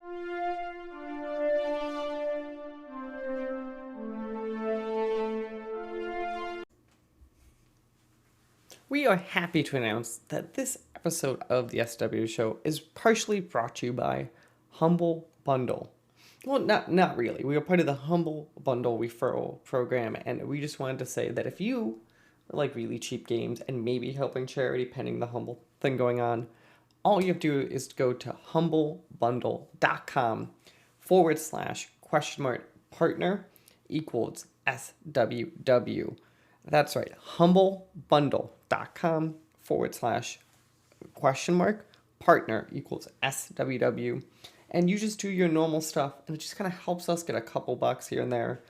We are happy to announce that this episode of the SWW Show is partially brought to you by Humble Bundle. Well, not really. We are part of the Humble Bundle referral program, and we just wanted to say that if you like really cheap games and maybe helping charity pending the Humble thing going on, all you have to do is go to humblebundle.com/?partner equals SWW. That's right, humblebundle.com/?partner equals SWW. And you just do your normal stuff, and it just kind of helps us get a couple bucks here and there.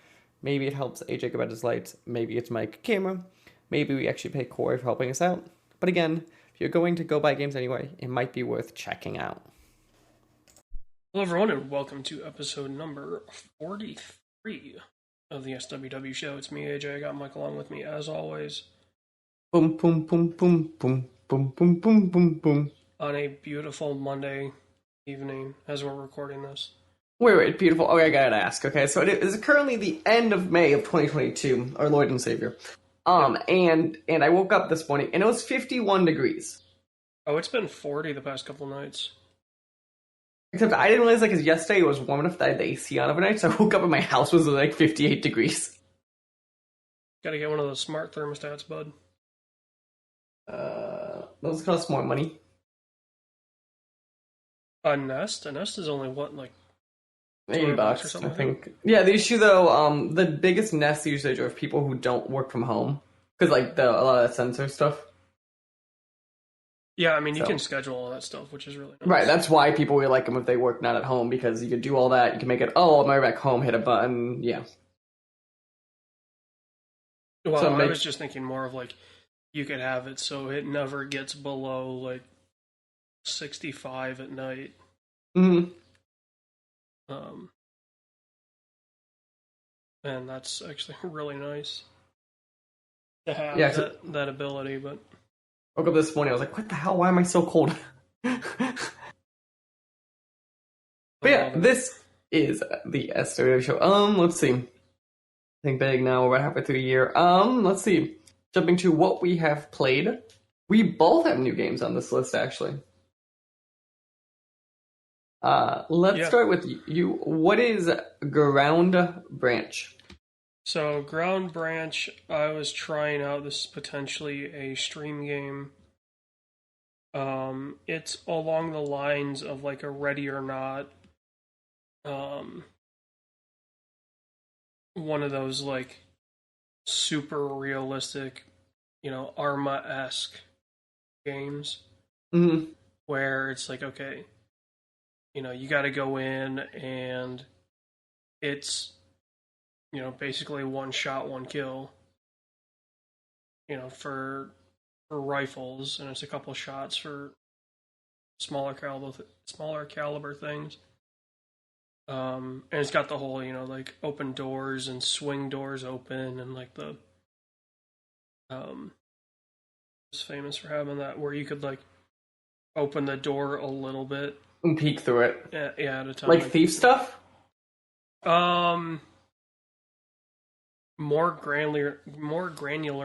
Maybe it helps AJ get his lights, maybe it's Mike camera, maybe we actually pay Corey for helping us out. But again, if you're going to go buy games anyway, it might be worth checking out. Hello everyone, and welcome to episode number 43 of the SWW Show. It's me, AJ. I got Mike along with me, as always. Boom, boom, boom, boom, boom, boom, boom, boom, boom, boom. On a beautiful Monday evening, as we're recording this. Wait, beautiful. Okay, I gotta ask. Okay, so it is currently the end of May of 2022, our Lord and Savior. And I woke up this morning, and it was 51 degrees. Oh, it's been 40 the past couple nights. Except I didn't realize, because yesterday it was warm enough that I had the AC on overnight, so I woke up and my house was like 58 degrees. Gotta get one of those smart thermostats, bud. Those cost more money. A Nest? A Nest is only, what, like $80 or something? I think. Yeah, the issue though, the biggest Nest usage are of people who don't work from home. Because like a lot of that sensor stuff. Yeah, I mean, you can schedule all that stuff, which is really nice. Right, that's why people really like them if they work not at home, because you can do all that, you can make it, I'm right back home, hit a button, yeah. Well, so I was just thinking more of like, you could have it so it never gets below like 65 at night. Mm-hmm. And that's actually really nice to have that ability, but... Woke up this morning, I was like, what the hell, why am I so cold? But yeah, this is the SWW Show. Let's see. Think big now, we're about halfway through the year. Let's see. Jumping to what we have played. We both have new games on this list, actually. Let's start with you. What is Ground Branch? So, Ground Branch, I was trying out. This is potentially a stream game. It's along the lines of like a Ready or Not. One of those like super realistic, Arma-esque games. Mm-hmm. Where it's like, okay, you got to go in and it's, basically one shot, one kill, for rifles, and it's a couple shots for smaller caliber things. And it's got the whole, like open doors and swing doors open, and like the it's famous for having that where you could like open the door a little bit and peek through it. Yeah, at a time. Like Thief stuff? More granular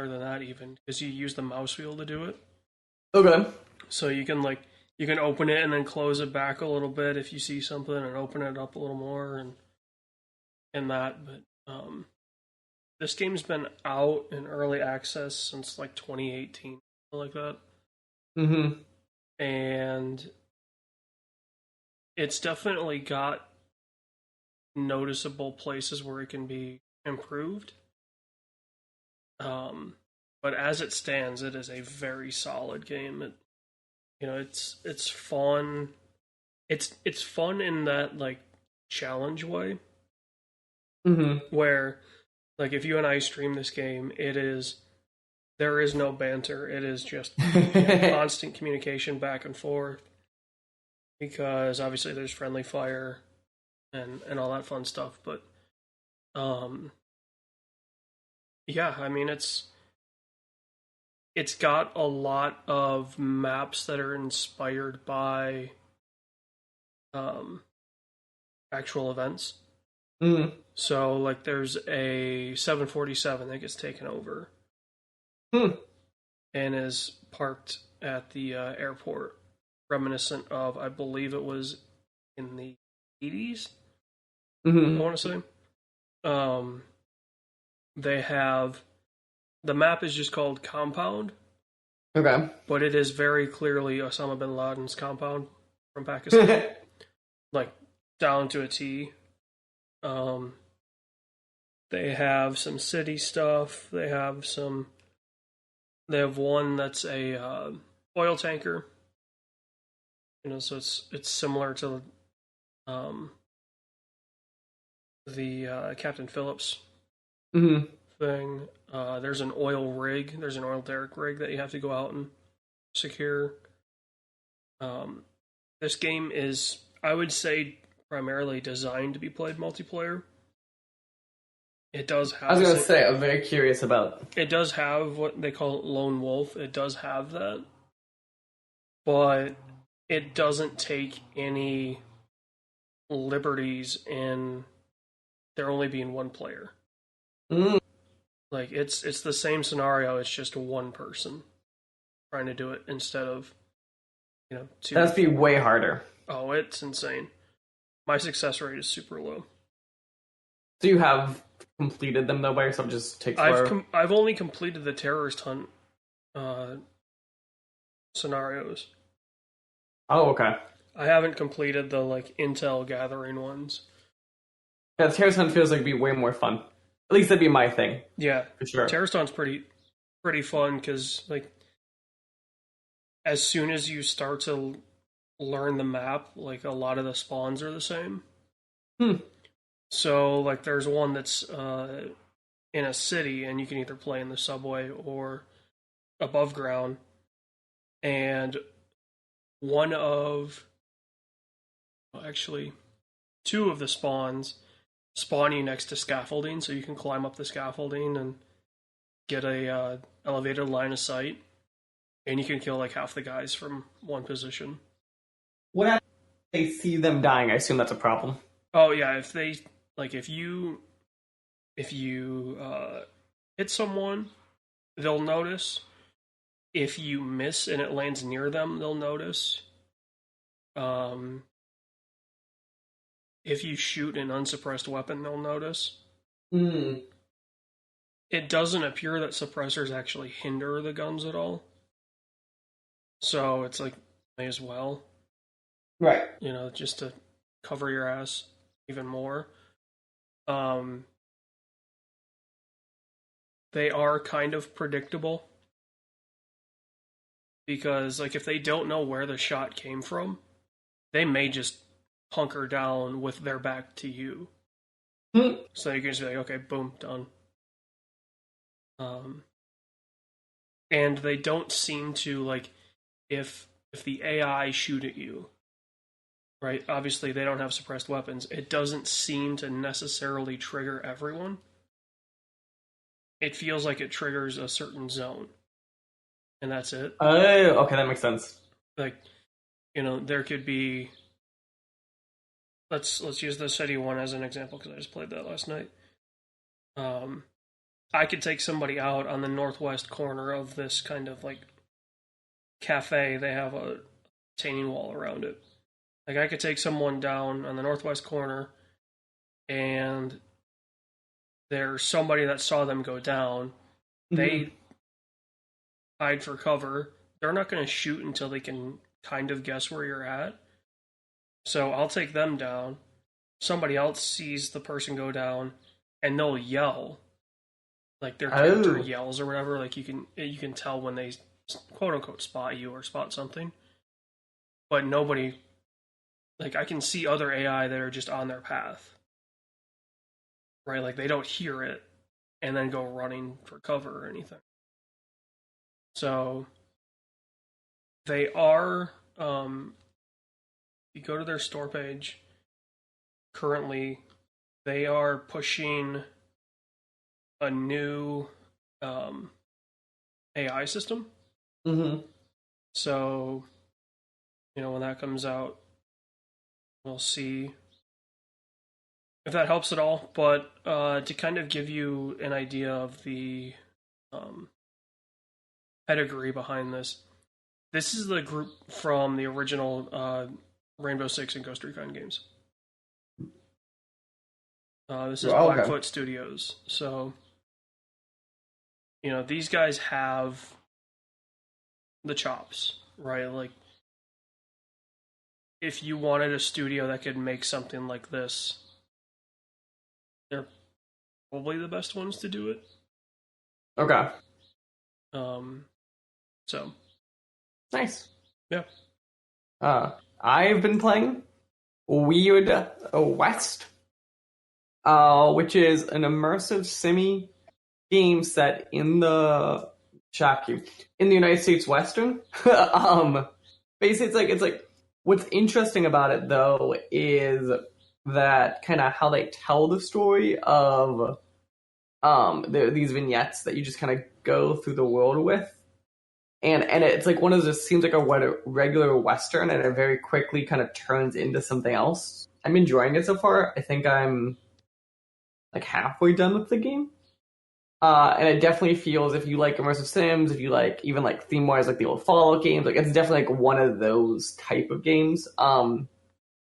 than that, even, because you use the mouse wheel to do it. Okay. So you can open it and then close it back a little bit if you see something, and open it up a little more and that. But this game's been out in early access since like 2018, like that. Mm-hmm. And it's definitely got noticeable places where it can be improved. But as it stands, it is a very solid game. It's fun. It's fun in that like challenge way. Mm-hmm. Where, like, if you and I stream this game, there is no banter. It is just constant communication back and forth. Because obviously there's friendly fire and all that fun stuff, but yeah, I mean it's got a lot of maps that are inspired by actual events. Mm. So, like, there's a 747 that gets taken over Hmm. and is parked at the airport, reminiscent of, I believe it was in the 80s, I Mm-hmm. want to say. Um, they have the map is just called Compound, Okay. but it is very clearly Osama bin Laden's compound from Pakistan, like down to a T. Um, they have some city stuff. They have one that's a oil tanker. So it's similar to um, the Captain Phillips Mm-hmm. thing. There's an oil rig. There's an oil derrick rig that you have to go out and secure. Um, this game is, I would say, primarily designed to be played multiplayer. It does I have was gonna say, I'm very curious about. it does have what they call lone wolf. It does have that, but it doesn't take any liberties in there only being one player. Mm. Like it's the same scenario. It's just one person trying to do it instead of two. That'd be way harder. Oh, it's insane. My success rate is super low. So you have completed them though by yourself? Just takes forever. I've only completed the terrorist hunt uh, scenarios. Oh, okay. I haven't completed the like intel gathering ones. Yeah, Terrace Hunt feels like it'd be way more fun. At least that'd be my thing Yeah, for sure. terrorist hunt's pretty fun because like as soon as you start to learn the map, like a lot of the spawns are the same. Hmm. So like there's one that's in a city, and you can either play in the subway or above ground. And one of actually two of the spawns spawn you next to scaffolding, so you can climb up the scaffolding and get a elevated line of sight, and you can kill like half the guys from one position. What happens if they see them dying? I assume that's a problem. Oh yeah, if you hit someone, they'll notice. If you miss and it lands near them, they'll notice. Um, if you shoot an unsuppressed weapon, they'll notice. Hmm. It doesn't appear that suppressors actually hinder the guns at all. So it's like, may as well, Right. just to cover your ass even more. Um, they are kind of predictable because, like, if they don't know where the shot came from, they may just hunker down with their back to you. Hmm. So you can just be like, okay, boom, done. Um, and they don't seem to like if the AI shoot at you, right? Obviously, they don't have suppressed weapons. It doesn't seem to necessarily trigger everyone. It feels like it triggers a certain zone, and that's it. Oh, okay, that makes sense. Like, there could be. Let's use the city one as an example because I just played that last night. I could take somebody out on the northwest corner of this kind of like cafe. They have a retaining wall around it. Like I could take someone down on the northwest corner, and there's somebody that saw them go down. They hide for cover. They're not going to shoot until they can kind of guess where you're at. So I'll take them down. Somebody else sees the person go down, and they'll yell, like their character yells or whatever. Like you can tell when they quote unquote spot you or spot something, but nobody. Like I can see other AI that are just on their path, right? Like they don't hear it and then go running for cover or anything. So they are. You go to their store page. Currently, they are pushing a new AI system. Mm-hmm. So, when that comes out, we'll see if that helps at all. But to kind of give you an idea of the um, pedigree behind this, this is the group from the original Rainbow Six and Ghost Recon games. This is Oh, okay. Blackfoot Studios. So, these guys have the chops, right? Like, if you wanted a studio that could make something like this, they're probably the best ones to do it. Okay. So Nice. yeah. I've been playing Weird West, which is an immersive simi game set in the in the United States Western. Basically, it's like what's interesting about it though is that kind of how they tell the story of these vignettes that you just kind of go through the world with. And it's like one of those, seems like a regular Western, and it very quickly kind of turns into something else. I'm enjoying it so far. I think I'm like halfway done with the game. And it definitely feels, if you like immersive sims, if you like even like theme-wise, like the old Fallout games, like it's definitely like one of those type of games.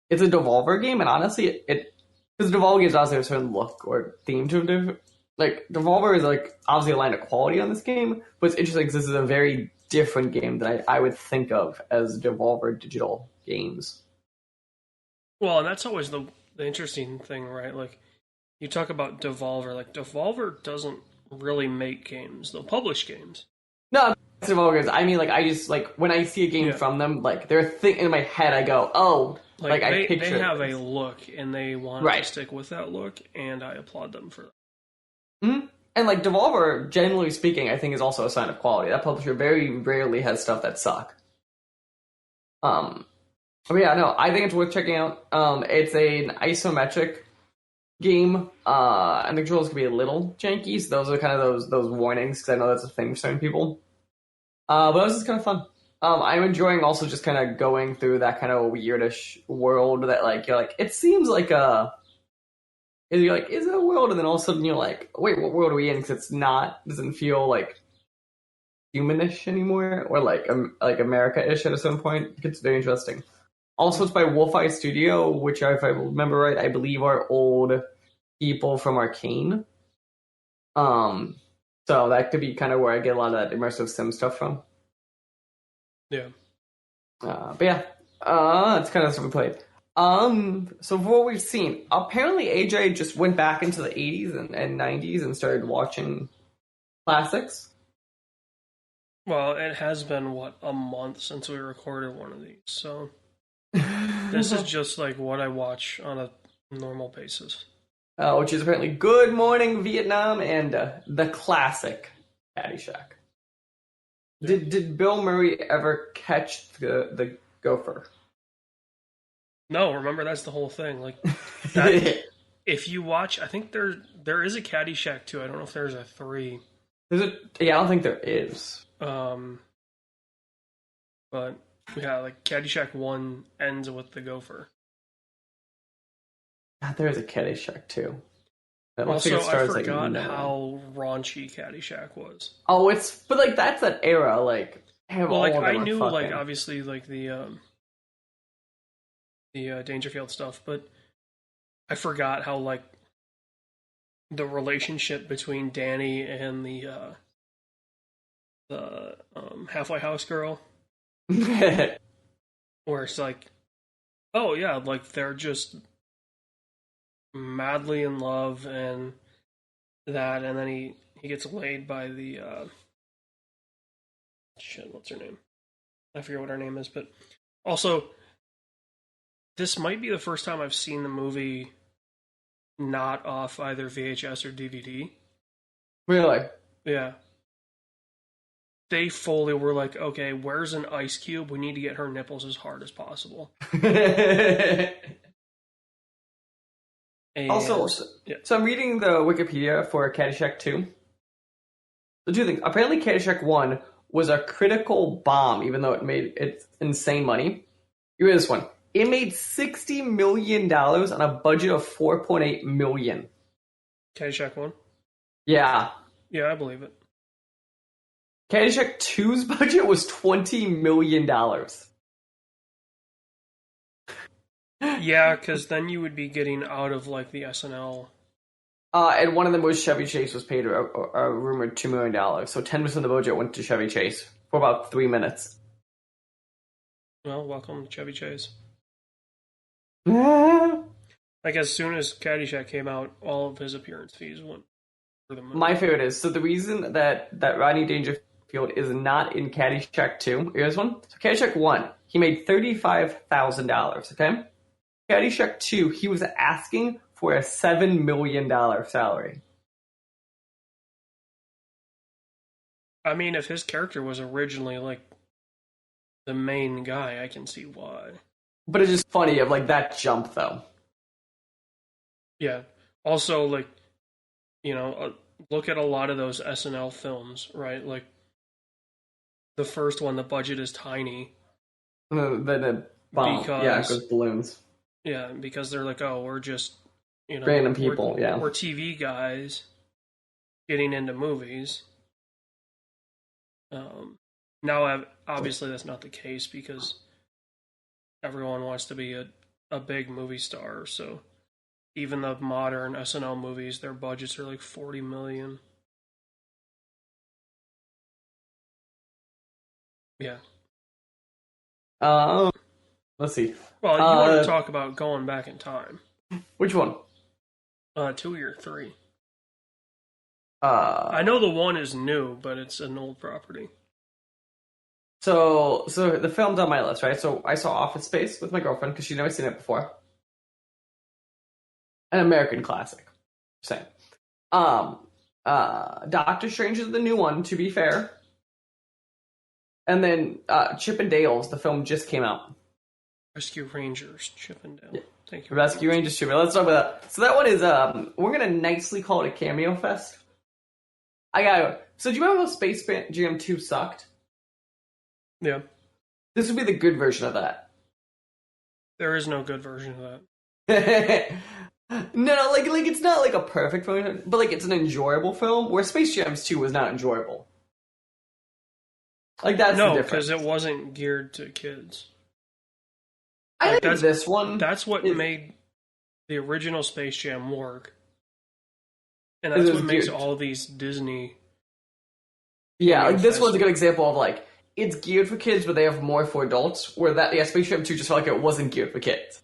It's a Devolver game, and honestly, because Devolver games obviously have a certain look or theme to them. Like Devolver is like obviously a line of quality on this game, but it's interesting because this is a very different game that I would think of as Devolver digital games. Well, and that's always the interesting thing, right? Like, you talk about Devolver. Like, Devolver doesn't really make games; they'll publish games. No, Devolver games. I mean, like I just like when I see a game from them, like they're in my head. I go, oh, like I picture. They have a look, and they want to stick with that look, and I applaud them for that. Mm-hmm. And like Devolver, generally speaking, I think is also a sign of quality. That publisher very rarely has stuff that suck. But yeah, no, I think it's worth checking out. It's an isometric game, and the controls can be a little janky, so those are kind of those warnings, because I know that's a thing for certain people. But it was just kind of fun. I'm enjoying also just kind of going through that kind of weirdish world that like you're like, it seems like you're like, is it a world? And then all of a sudden you're like, wait, what world are we in? Because it's not, doesn't feel like humanish anymore, or like America-ish at a certain point. It gets very interesting. Also, it's by Wolfeye Studio, which, if I remember right, I believe are old people from Arcane. So that could be kind of where I get a lot of that immersive sim stuff from. Yeah. But yeah, that's kind of stuff we played. So for what we've seen, apparently AJ just went back into the 80s and 90s and started watching classics. Well, it has been, a month since we recorded one of these, so this is just like what I watch on a normal basis. Which is apparently Good Morning Vietnam and the classic Caddyshack. Yeah. Did Bill Murray ever catch the gopher? No, remember, that's the whole thing. Like, that, if you watch, I think there is a Caddyshack 2. I don't know if there's a 3. Is it? Yeah, I don't think there is. But yeah, like Caddyshack 1 ends with the gopher. God, there is a Caddyshack 2. Also, I forgot how raunchy Caddyshack was. Oh, but like that's that era. Like, well, like I knew, like obviously, like the Dangerfield stuff, but I forgot how like the relationship between Danny and the halfway house girl, where it's like, oh yeah, like they're just madly in love and that, and then he gets laid by the what's her name? I forget what her name is, but also this might be the first time I've seen the movie not off either VHS or DVD. Really? Yeah. They fully were like, okay, where's an ice cube? We need to get her nipples as hard as possible. Also, so I'm reading the Wikipedia for Caddyshack 2. The two things. Apparently Caddyshack 1 was a critical bomb, even though it made insane money. You read this one. It made $60 million on a budget of $4.8 million. Caddyshack 1? Yeah. Yeah, I believe it. Caddyshack 2's budget was $20 million. Yeah, because then you would be getting out of like the SNL. And one of them was Chevy Chase was paid a rumored $2 million. So 10% of the budget went to Chevy Chase for about 3 minutes. Well, welcome, Chevy Chase. My Like, as soon as Caddyshack came out, all of his appearance fees went for the movie. favorite is, so the reason that Rodney Dangerfield is not in Caddyshack 2, here's one. So Caddyshack 1, he made $35,000, okay? Caddyshack 2, he was asking for a $7 million salary. I mean, if his character was originally, like, the main guy, I can see why. But it's just funny of, like, that jump, though. Yeah. Also, like, you know, look at a lot of those SNL films, right? Like, the first one, the budget is tiny. The bomb. Because, yeah, it goes balloons. Yeah, because they're like, oh, we're just, you know, Random people, yeah. We're TV guys getting into movies. Now, obviously, that's not the case because everyone wants to be a big movie star. So even the modern SNL movies, their budgets are like $40 million. Yeah. Let's see. Well, you want to talk about going back in time. Which one? 2 or 3. I I know the one is new, but it's an old property. So the film's on my list, right? So I saw Office Space with my girlfriend because she'd never seen it before. An American classic. Same. Doctor Strange is the new one, to be fair. And then Chip and Dale's, the film just came out. Rescue Rangers, Chippendale. Yeah. Thank you. Rescue Rangers 2. Let's talk about that. So that one is, we're going to nicely call it a cameo fest. So do you remember how Space Jam 2 sucked? Yeah. This would be the good version of that. There is no good version of that. No, like it's not like a perfect film, but like it's an enjoyable film. Where Space Jam 2 was not enjoyable. Like that's the difference. because it wasn't geared to kids. I think this one. That's what made the original Space Jam work, and that's what makes all these Disney. Yeah, like this one's a good example of like it's geared for kids, but they have more for adults. Where Space Jam 2 just felt like it wasn't geared for kids.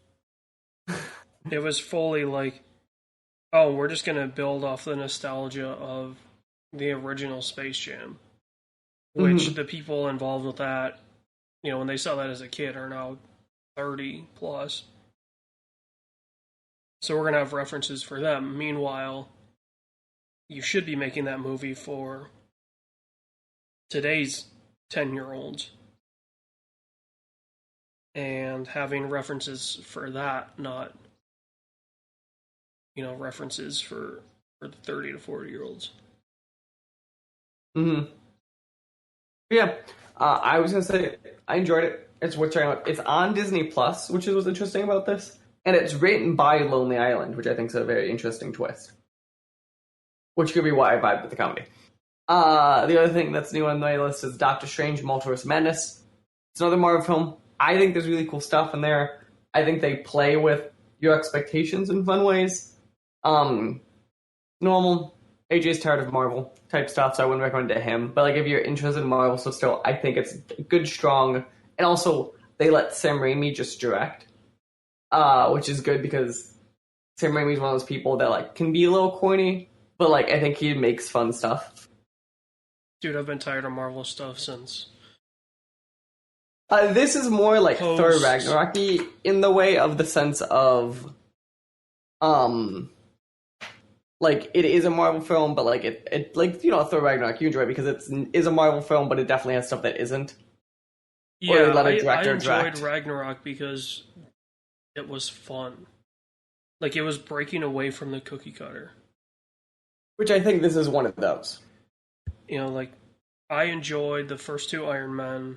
It was fully like, oh, we're just gonna build off the nostalgia of the original Space Jam, which the people involved with that, you know, when they saw that as a kid, are now 30 plus. So we're gonna have references for them. Meanwhile, you should be making that movie for today's 10-year-olds and having references for that, not, you know, references for the 30 to 40-year-olds. Yeah, I was gonna say I enjoyed it. It's worth checking out. It's on Disney Plus, which is what's interesting about this, and it's written by Lonely Island, which I think is a very interesting twist. Which could be why I vibe with the comedy. The other thing that's new on my list is Doctor Strange: Multiverse of Madness. It's another Marvel film. I think there's really cool stuff in there. I think they play with your expectations in fun ways. Normal. AJ's tired of Marvel type stuff, so I wouldn't recommend it to him. But like, if you're interested in Marvel, so still, I think it's good, strong, and also they let Sam Raimi just direct, which is good because Sam Raimi's one of those people that like can be a little corny, but like I think he makes fun stuff. Dude, I've been tired of Marvel stuff since. This is more like Thor Ragnarok-y in the way of the sense of, like it is a Marvel film, but like it like, you know, Thor Ragnarok you enjoy it because it is a Marvel film, but it definitely has stuff that isn't. Yeah, I enjoyed Ragnarok because it was fun. Like, it was breaking away from the cookie cutter. Which I think this is one of those. You know, like, I enjoyed the first 2 Iron Men,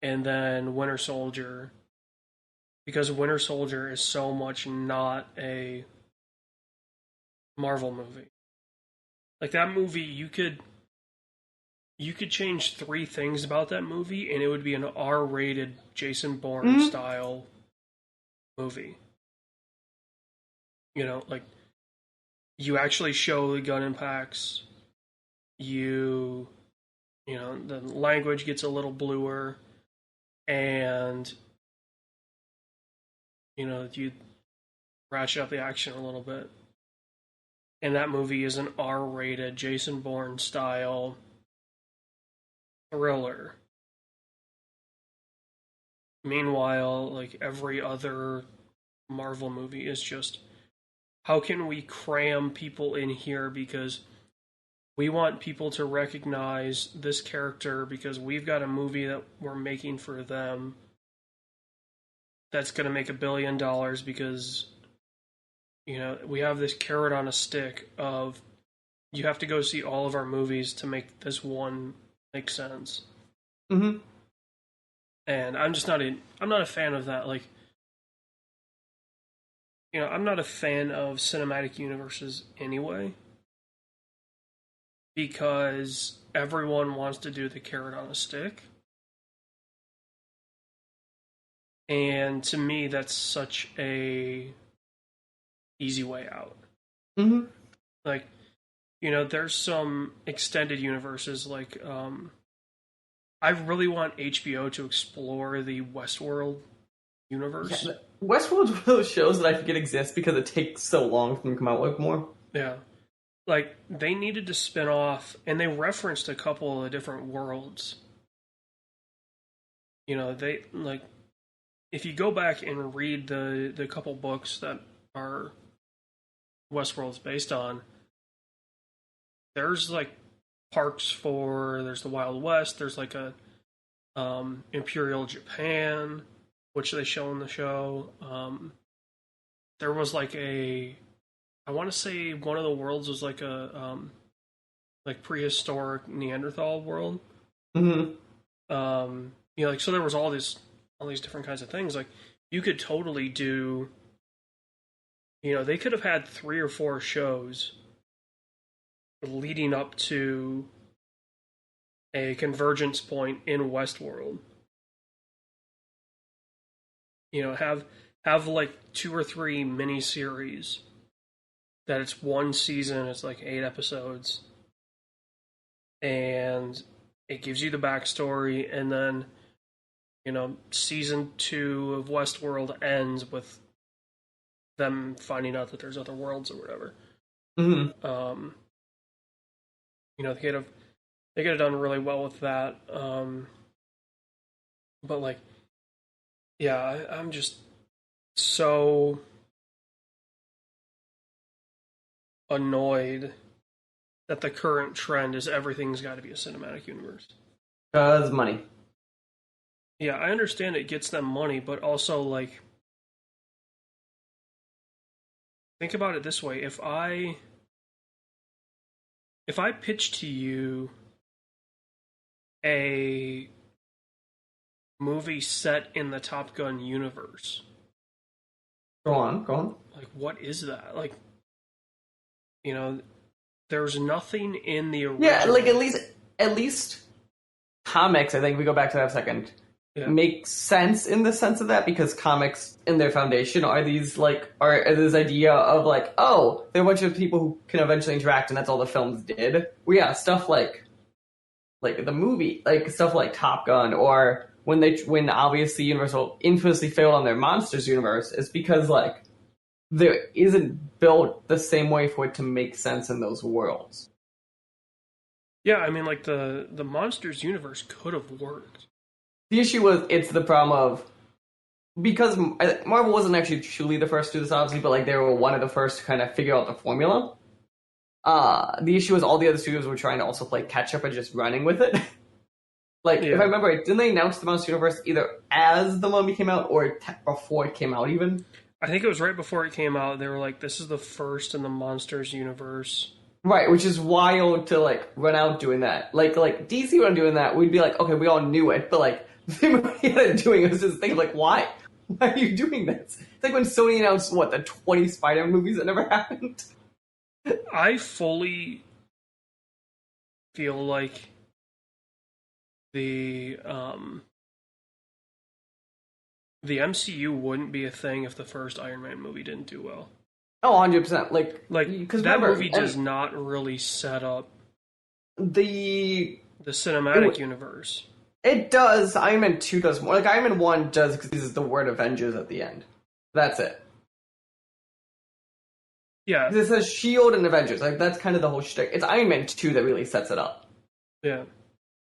and then Winter Soldier, because Winter Soldier is so much not a Marvel movie. Like that movie, you could change three things about that movie, and it would be an R-rated Jason Bourne style movie. You know, like you actually show the gun impacts. The language gets a little bluer, and you ratchet up the action a little bit. And that movie is an R-rated Jason Bourne style thriller. Meanwhile, like every other Marvel movie is just, how can we cram people in here because we want people to recognize this character because we've got a movie that we're making for them that's going to make $1 billion because we have this carrot on a stick of you have to go see all of our movies to make this one make sense. Mm-hmm. And I'm not a fan of that. Like, I'm not a fan of cinematic universes anyway, because everyone wants to do the carrot on a stick. And to me, that's such a easy way out. Mm-hmm. Like, there's some extended universes, like, I really want HBO to explore the Westworld universe. Yeah, Westworld's one of those shows that I forget exists because it takes so long for them to come out with more. Yeah. Like, they needed to spin off, and they referenced a couple of the different worlds. They, like, if you go back and read the couple books that are Westworld's based on, there's, like, there's the Wild West, there's, like, a Imperial Japan, which they show in the show. There was, like, I want to say one of the worlds was like a like prehistoric Neanderthal world. Mm-hmm. Like, so there was all these different kinds of things. Like, you could totally do. They could have had 3 or 4 shows leading up to a convergence point in Westworld. Have like 2 or 3 miniseries that it's one season, it's like 8 episodes, and it gives you the backstory, and then season 2 of Westworld ends with them finding out that there's other worlds or whatever. Mm-hmm. They could have done really well with that. But like, yeah, I'm just so annoyed that the current trend is everything's got to be a cinematic universe. Because money. Yeah, I understand it gets them money, but also, like, think about it this way. If I pitch to you a movie set in the Top Gun universe. Go on. Like, what is that? Like, there's nothing in the original. Yeah, like at least comics, I think we go back to that a second, make sense in the sense of that, because comics in their foundation are these are this idea of like, oh, there are a bunch of people who can eventually interact and that's all the films did. Well, yeah, stuff like the movie, like stuff like Top Gun, or when obviously Universal infamously failed on their Monsters universe, is because like there isn't built the same way for it to make sense in those worlds. Yeah, I mean, like the Monsters universe could have worked. The issue was, it's the problem of, because Marvel wasn't actually truly the first to do this, obviously, but like they were one of the first to kind of figure out the formula. The issue is all the other studios were trying to also play catch up and just running with it. If I remember right, didn't they announce the Monster Universe either as the Mummy came out or before it came out even? I think it was right before it came out. They were like, this is the first in the Monsters universe. Right, which is wild to like run out doing that. Like DC when doing that, we'd be like, okay, we all knew it, but like they were doing it, was just thinking like, why? Why are you doing this? It's like when Sony announced, what, the 20 Spider-Man movies that never happened? I fully feel like the the MCU wouldn't be a thing if the first Iron Man movie didn't do well. Oh, 100%. Like Because that remember, movie does not really set up the the cinematic universe. it does. Iron Man 2 does more. Like, Iron Man 1 does because uses the word Avengers at the end. That's it. Yeah, 'Cause it says Shield and Avengers. Like, that's kind of the whole shtick. It's Iron Man 2 that really sets it up. yeah,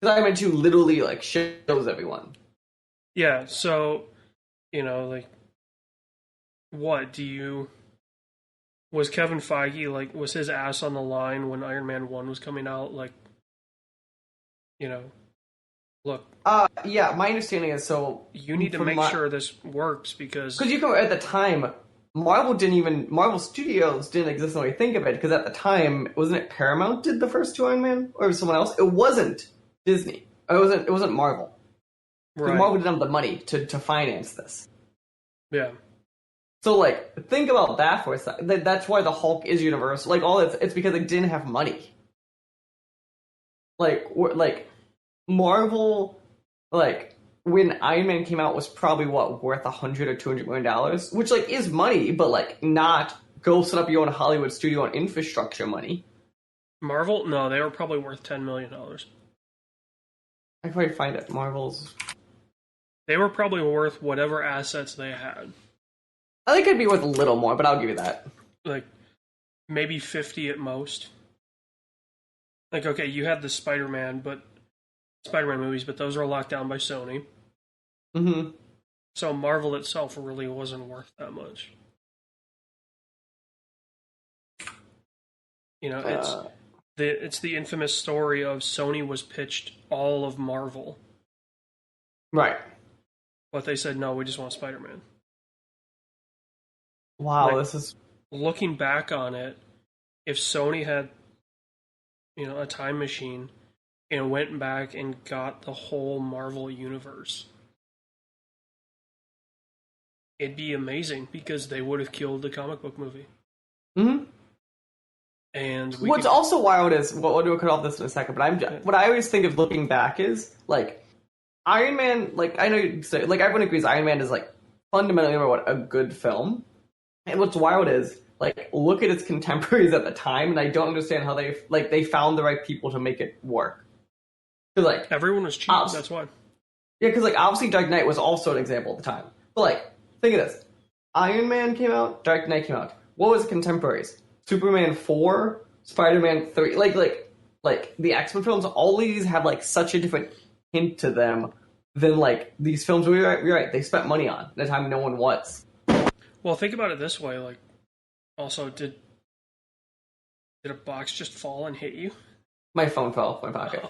Because Iron Man 2 literally, like, shows everyone. yeah. So, like, what do you? Was Kevin Feige like? Was his ass on the line when Iron Man 1 was coming out? Like, look, Yeah, my understanding is so... you need to make sure this works because Because you can, at the time, Marvel Studios didn't exist the way you think of it, because at the time, wasn't it Paramount did the first two Iron Man? Or was it someone else? It wasn't Disney. It wasn't Marvel. Because right, Marvel didn't have the money to finance this. yeah, So, like, think about that for a second. That's why the Hulk is universal. Like, it's because they didn't have money. Like, Marvel, like, when Iron Man came out was probably, what, worth $100 or $200 million? Which, like, is money, but, like, not go set up your own Hollywood studio on infrastructure money. Marvel? No, they were probably worth $10 million. I can probably find it. Marvel's... They were probably worth whatever assets they had. I think it'd be worth a little more, but I'll give you that. Like, maybe 50 at most. Like, okay, you had the Spider-Man movies, but those are locked down by Sony. Mm-hmm. So Marvel itself really wasn't worth that much. It's the infamous story of Sony was pitched all of Marvel, Right. but they said no, we just want Spider-Man. Wow, Like, this is... looking back on it, if Sony had, a time machine and went back and got the whole Marvel universe, it'd be amazing because they would have killed the comic book movie. Mm-hmm. And what's also wild is, we'll cut off this in a second, but what I always think of looking back is, like, Iron Man, like, I know you say, like, everyone agrees Iron Man is, like, fundamentally a good film. And what's wild is, like, look at its contemporaries at the time, and I don't understand how they found the right people to make it work. Because, like... everyone was cheap, that's why. Yeah, because, like, obviously Dark Knight was also an example at the time. But, like, think of this. Iron Man came out, Dark Knight came out. What was the contemporaries? Superman 4, Spider-Man 3, like the X-Men films, all these have, like, such a different hint to them than, like, these films you're right, they spent money on at a time no one was. Well, think about it this way, like, also, did a box just fall and hit you? My phone fell off my pocket.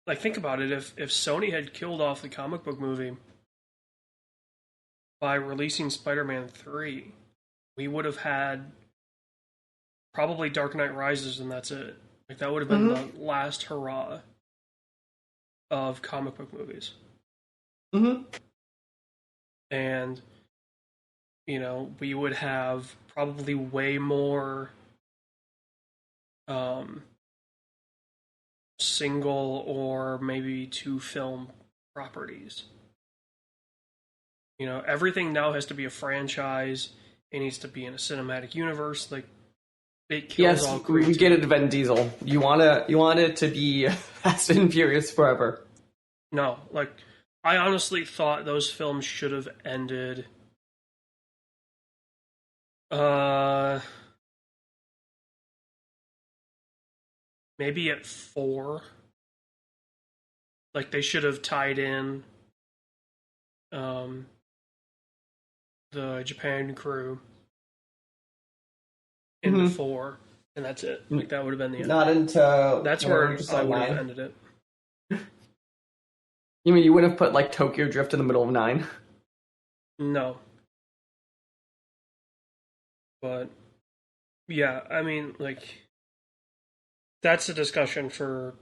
Like, think about it, if Sony had killed off the comic book movie by releasing Spider-Man 3, we would have had probably Dark Knight Rises, and that's it. Like, that would have been the last hurrah of comic book movies. Mm-hmm. And, we would have probably way more single or maybe two film properties. Everything now has to be a franchise. It needs to be in a cinematic universe. Like, it kills all creativity. We get it, Vin Diesel. You want it to be Fast and Furious forever. No, like, I honestly thought those films should have ended. Maybe at 4. Like, they should have tied in the Japan crew into 4, and that's it. Like, that would have been the end. Not until... That's where I would have ended it. You mean you wouldn't have put, like, Tokyo Drift in the middle of 9? No. But, yeah, I mean, like, that's a discussion for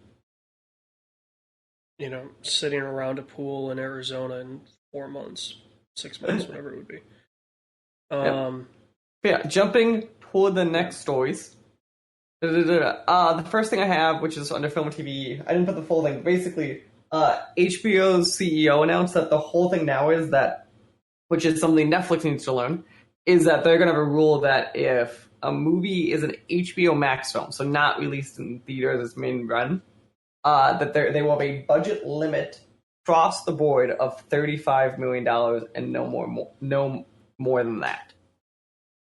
sitting around a pool in Arizona in 4 months, 6 months, whatever it would be. Yep. Um, Yeah, jumping toward the yeah, next stories. The first thing I have, which is under film and TV, I didn't put the full thing. Basically, HBO's CEO announced that the whole thing now is that, which is something Netflix needs to learn, is that they're going to have a rule that if a movie is an HBO Max film, so not released in theaters as main run, that they will have a budget limit across the board of $35 million and no more than that.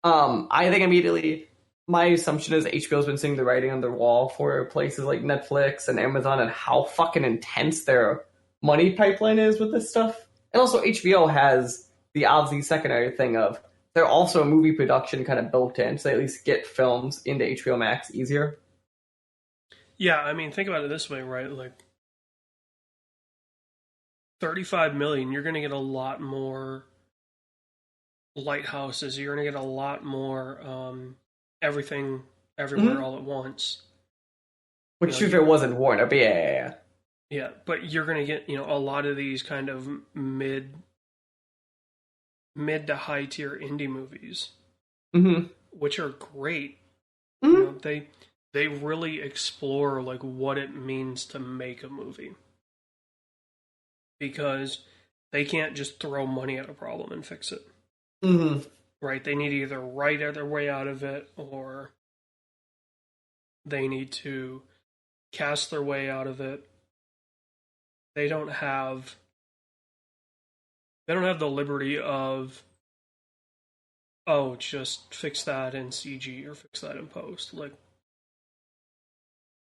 I think immediately my assumption is HBO's been seeing the writing on the wall for places like Netflix and Amazon and how fucking intense their money pipeline is with this stuff. And also HBO has the obviously secondary thing of they're also a movie production kind of built in, so they at least get films into HBO Max easier. yeah. I mean, think about it this way, right? Like 35 million, you're going to get a lot more lighthouses. You're going to get a lot more everything, everywhere, Mm-hmm. all at once. You know, Which if it wasn't Warner, but yeah. yeah, but you're going to get a lot of these kind of mid to high tier indie movies, Mm-hmm. which are great. Mm-hmm. They really explore like what it means to make a movie because they can't just throw money at a problem and fix it. Mm-hmm. Right? They need to either write their way out of it or they need to cast their way out of it. They don't have the liberty of, oh, just fix that in CG or fix that in post. Like,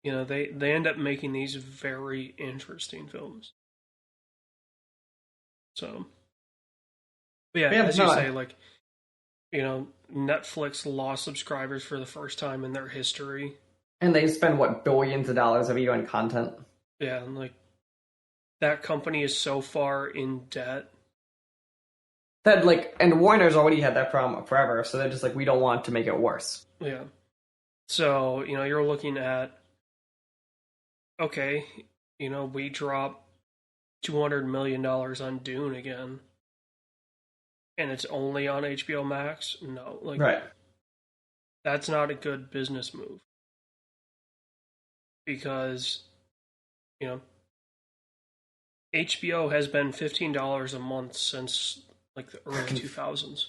they end up making these very interesting films. So, but yeah, Yeah, as you no, say, like, Netflix lost subscribers for the first time in their history. and they spend what billions of dollars a year on content. Yeah, and like that company is so far in debt. That like, and Warner's already had that problem forever, so they're just like, we don't want to make it worse. Yeah. So, you're looking at, okay, we drop $200 million on Dune again, and it's only on HBO Max. No, like Right. that's not a good business move because you know HBO has been $15 a month since like the early 2000s.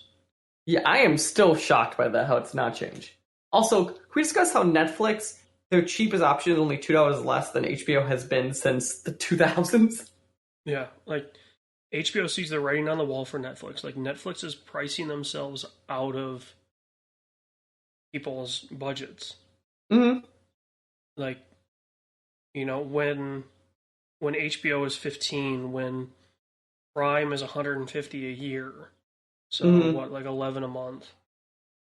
Yeah, I am still shocked by that how it's not changed. Also, can we discuss how Netflix, their cheapest option is only $2 less than HBO has been since the 2000s? Yeah, like HBO sees the writing on the wall for Netflix. Like Netflix is pricing themselves out of people's budgets. Mm-hmm. Like, when HBO is 15, when Prime is 150 a year. So Mm-hmm. what, like 11 a month?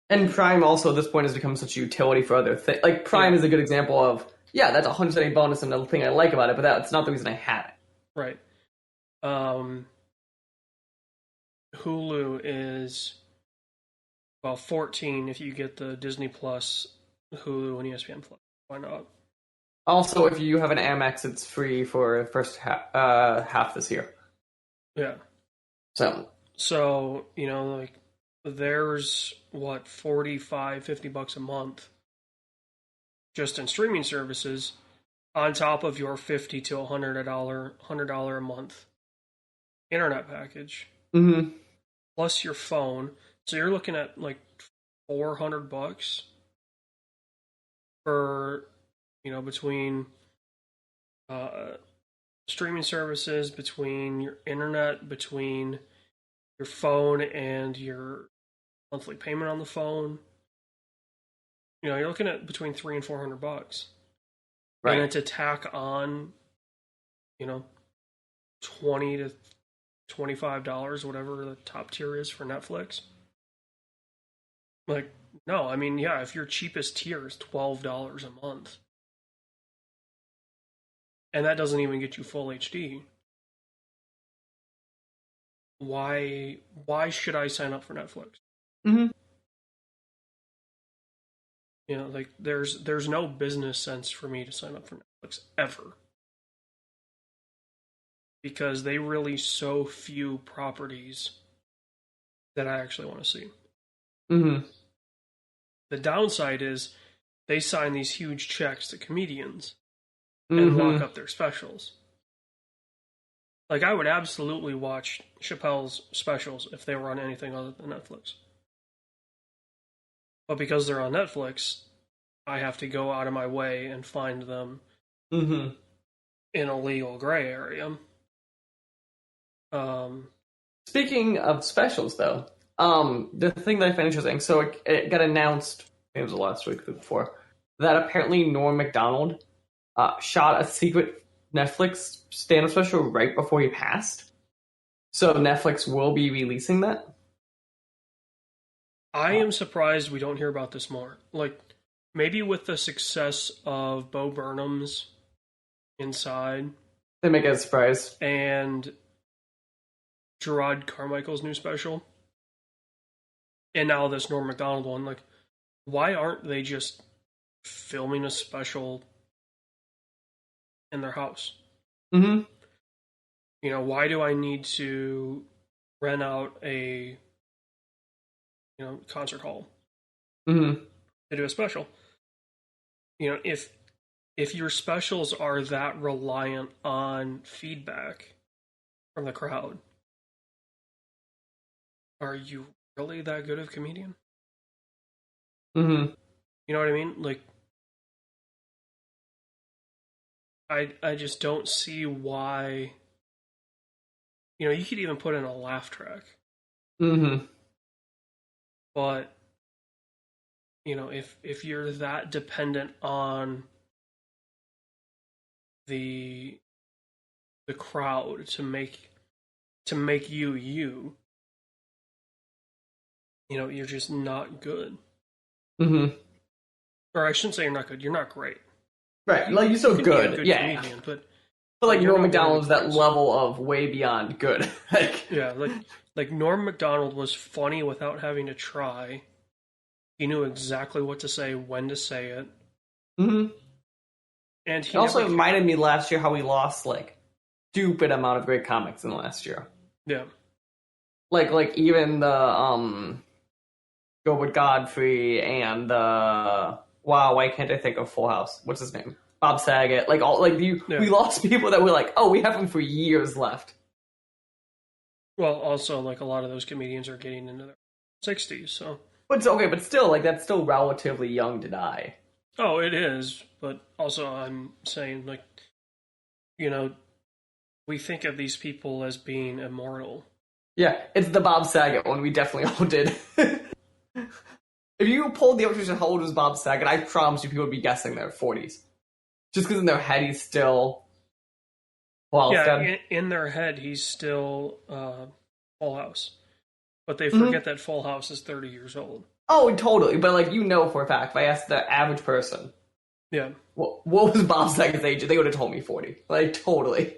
And Prime also at this point has become such a utility for other things. Like Prime Yeah, is a good example of, yeah, that's a 100% bonus and the thing I like about it, but that's not the reason I had it. right. Um, Hulu is, well, 14 if you get the Disney Plus, Hulu, and ESPN Plus. Why not? Also, if you have an Amex, it's free for the first half this year. Yeah. So, So, like there's what, 45, $50 a month just in streaming services on top of your $50 to $100 a month internet package mm-hmm. plus your phone. So you're looking at like $400 for between uh, streaming services, between your internet, between your phone and your monthly payment on the phone. You're looking at between $300 and $400, and Right. then to tack on, you know, $20 to $25, whatever the top tier is for Netflix. Like, no, I mean, yeah, if your cheapest tier is $12 a month, and that doesn't even get you full HD, why should I sign up for Netflix? Mm-hmm. Like there's no business sense for me to sign up for Netflix ever. because they release so few properties that I actually want to see. Mm-hmm. The downside is they sign these huge checks to comedians and lock Mm-hmm. up their specials. Like, I would absolutely watch Chappelle's specials if they were on anything other than Netflix. But because they're on Netflix, I have to go out of my way and find them Mm-hmm. in a legal gray area. Speaking of specials, though, the thing that I find interesting, so it got announced, it was last week, the week before, that apparently Norm Macdonald shot a secret Netflix stand-up special right before he passed. So Netflix will be releasing that. I am surprised we don't hear about this more. Like, maybe with the success of Bo Burnham's Inside They make it a surprise. and Gerard Carmichael's new special, and now this Norm Macdonald one, like, why aren't they just filming a special in their house? Mm-hmm. You know, why do I need to rent out a concert hall Mm-hmm. to do a special? You know, if your specials are that reliant on feedback from the crowd, are you really that good of a comedian? Mm-hmm. You know what I mean? Like, I just don't see why. You know, you could even put in a laugh track, Mm-hmm. but you know, if you're that dependent on the crowd to make you, you know, you're just not good. Mm-hmm. Or I shouldn't say you're not good. You're not great. Right, like you're so You can be a good, good yeah. comedian, but But like you're Norm not one of Macdonald's the that greats. level of way beyond good. Like, Yeah, like Norm Macdonald was funny without having to try. He knew exactly what to say, when to say it, mm-hmm. and It he also never. reminded me last year how we lost like stupid amount of great comics in the last year. Yeah, Like even the Gilbert Godfrey and the wow, why can't I think of Full House? What's his name? Bob Saget. Like all like you Yeah. we lost people that were like, oh, we have them for years left. Well, also like a lot of those comedians are getting into their 60s, so. But it's okay, but still, like that's still relatively young to die. Oh, it is, but also I'm saying like, you know, we think of these people as being immortal. Yeah, it's the Bob Saget one. We definitely all did. If you pulled the information how old was Bob Saget, I promise you people would be guessing their 40s. Just because in their head he's still Yeah, in their head he's still Full House, but they forget that Full House is 30 years old. Oh, totally. But like you know for a fact, if I asked the average person, Yeah, what was Bob Saget's age, they would have told me 40. Like totally.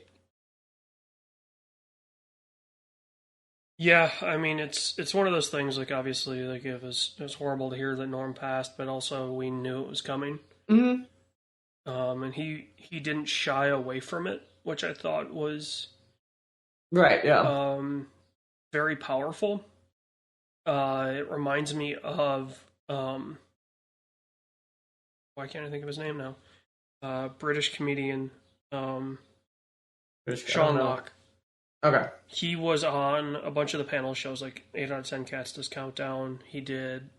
yeah. I mean, it's one of those things. Like obviously, like it was horrible to hear that Norm passed, but also we knew it was coming. Mm-hmm. And he didn't shy away from it, which I thought was Right. Yeah. very powerful. It reminds me of why can't I think of his name now? British comedian Sean Locke. Okay. He was on a bunch of the panel shows, like 8 out of 10 Cats Does Countdown. He did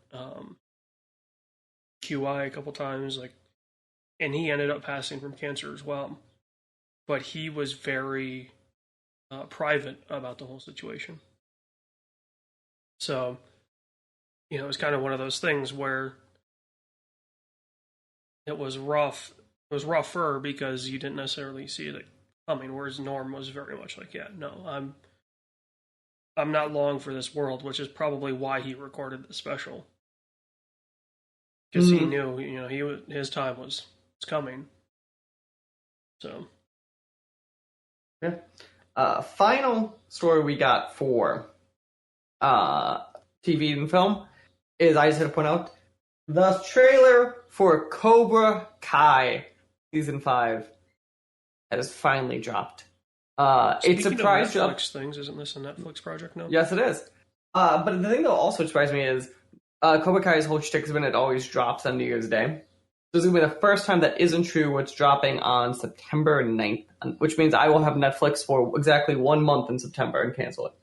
QI a couple times, like, and he ended up passing from cancer as well. But he was very private about the whole situation. So, you know, it was kind of one of those things where it was rough. It was rougher because you didn't necessarily see it coming. Whereas Norm was very much like, yeah, no, I'm not long for this world, which is probably why he recorded the special, because he knew, you know, his time was coming. So, yeah. Final story we got for TV and film is I just had to point out the trailer for Cobra Kai season 5 has finally dropped. It Speaking of surprised you. Netflix things, isn't this a Netflix project now? Yes, it is. But the thing that also surprised me is Cobra Kai's whole shtick has been it always drops on New Year's Day. This is going to be the first time that isn't true. It's dropping on September 9th, which means I will have Netflix for exactly 1 month in September and cancel it.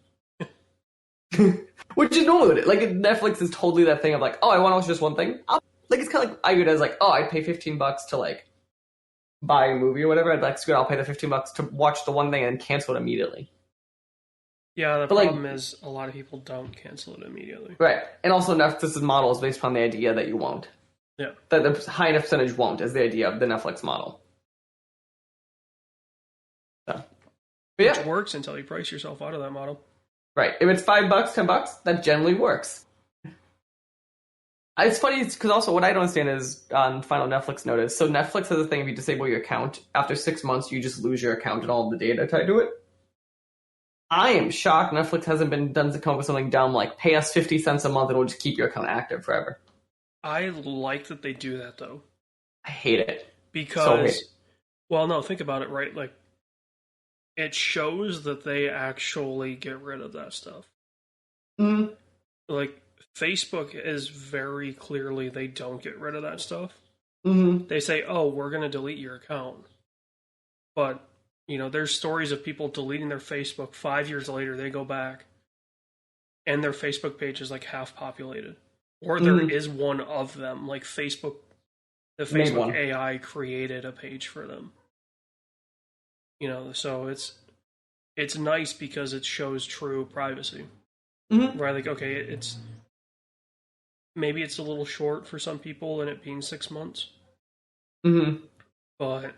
Which is normally like Netflix is totally that thing of like, oh, I want to watch just one thing. Like it's kind of like I view it as like, oh, I'd pay $15 to like buy a movie or whatever. I'd like, screw it, I'll pay the $15 to watch the one thing and cancel it immediately. Yeah, the But, problem is a lot of people don't cancel it immediately. Right, and also Netflix's model is based upon the idea that you won't. Yeah. That the high enough percentage won't is the idea of the Netflix model. So, but yeah, Which works until you price yourself out of that model. right. If it's $5, $10, that generally works. It's funny because also what I don't understand is on final Netflix notice. So Netflix has a thing if you disable your account after 6 months, you just lose your account and all of the data tied to it. I am shocked Netflix hasn't been done to come up with something dumb like pay us 50 cents a month and we'll just keep your account active forever. I like that they do that though. I hate it. Because, well, no, think about it, right? Like, it shows that they actually get rid of that stuff. Mm-hmm. Like, Facebook is very clearly they don't get rid of that stuff. Mm-hmm. They say, oh, we're going to delete your account. But, you know, there's stories of people deleting their Facebook 5 years later, they go back, and their Facebook page is like half populated. Or there is one of them, like Facebook, the Facebook AI created a page for them. You know, so it's nice because it shows true privacy. Mm-hmm. Right, like, okay, it's maybe it's a little short for some people and it being 6 months. Mm-hmm. But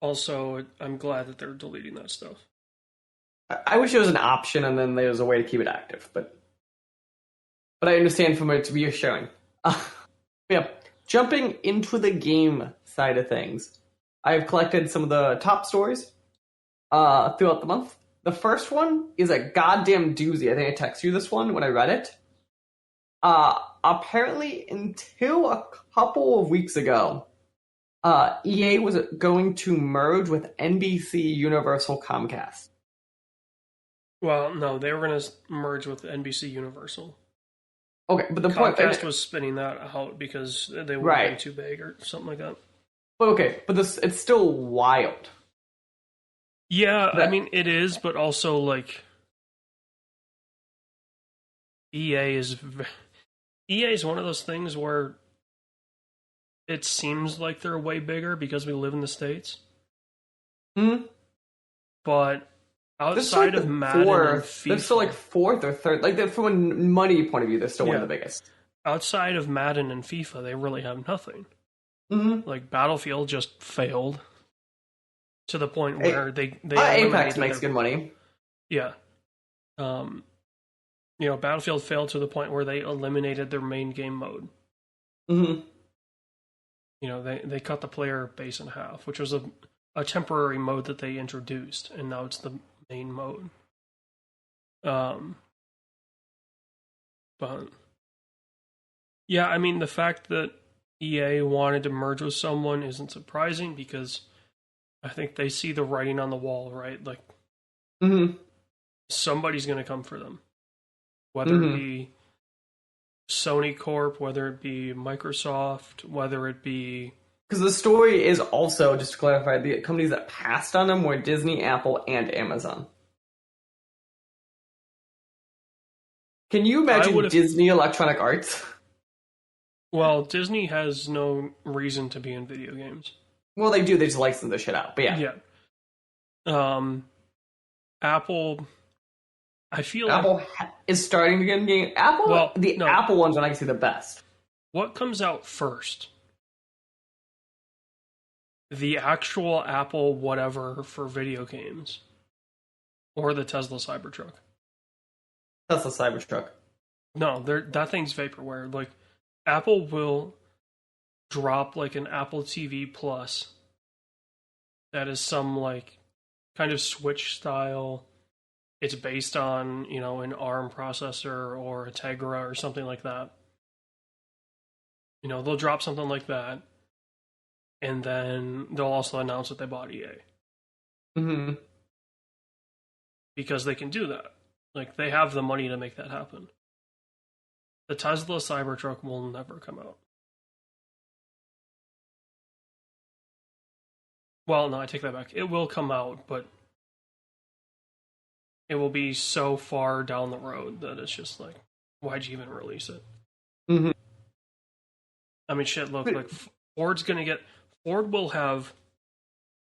also, I'm glad that they're deleting that stuff. I wish it was an option and then there was a way to keep it active, but I understand from it's reassuring. Yeah, jumping into the game side of things, I've collected some of the top stories throughout the month. The first one is a goddamn doozy. I think I texted you this one when I read it. Apparently, until a couple of weeks ago, EA was going to merge with NBC Universal Comcast. Well, no, they were going to merge with NBC Universal. Okay, but the Comcast was spinning that out because they were getting too big or something like that. But okay, but it's still wild. Yeah, I mean, it is, but also, like, EA is one of those things where it seems like they're way bigger because we live in the States. Hmm. But outside of Madden and FIFA, they're still like fourth or third. Like from a money point of view, they're still one of the biggest. Outside of Madden and FIFA, they really have nothing. Mm-hmm. Like Battlefield just failed to the point where they Apex makes good money. Yeah. You know, Battlefield failed to the point where they eliminated their main game mode. Mm-hmm. You know, they cut the player base in half, which was a temporary mode that they introduced, and now it's the main mode. But yeah, I mean, the fact that EA wanted to merge with someone isn't surprising because I think they see the writing on the wall, right? Like, somebody's going to come for them. Whether it be Sony Corp, whether it be Microsoft, whether it be... Because the story is also, just to clarify, the companies that passed on them were Disney, Apple, and Amazon. Can you imagine Disney Electronic Arts? Well, Disney has no reason to be in video games. Well, they do. They just license the shit out. But yeah. Yeah. Apple... I feel Apple is starting to get in game. Apple, Apple ones are, I can see, the best. What comes out first? The actual Apple whatever for video games, or the Tesla Cybertruck? Tesla Cybertruck. No, that thing's vaporware. Like, Apple will drop like an Apple TV Plus that is some like kind of Switch style. It's based on, you know, an ARM processor or a Tegra or something like that. You know, they'll drop something like that. and then they'll also announce that they bought EA. Mm-hmm. Because they can do that. Like, they have the money to make that happen. The Tesla Cybertruck will never come out. Well, no, I take that back. It will come out, but it will be so far down the road that it's just like, why'd you even release it? Mm-hmm. I mean, shit, look, like, Ford will have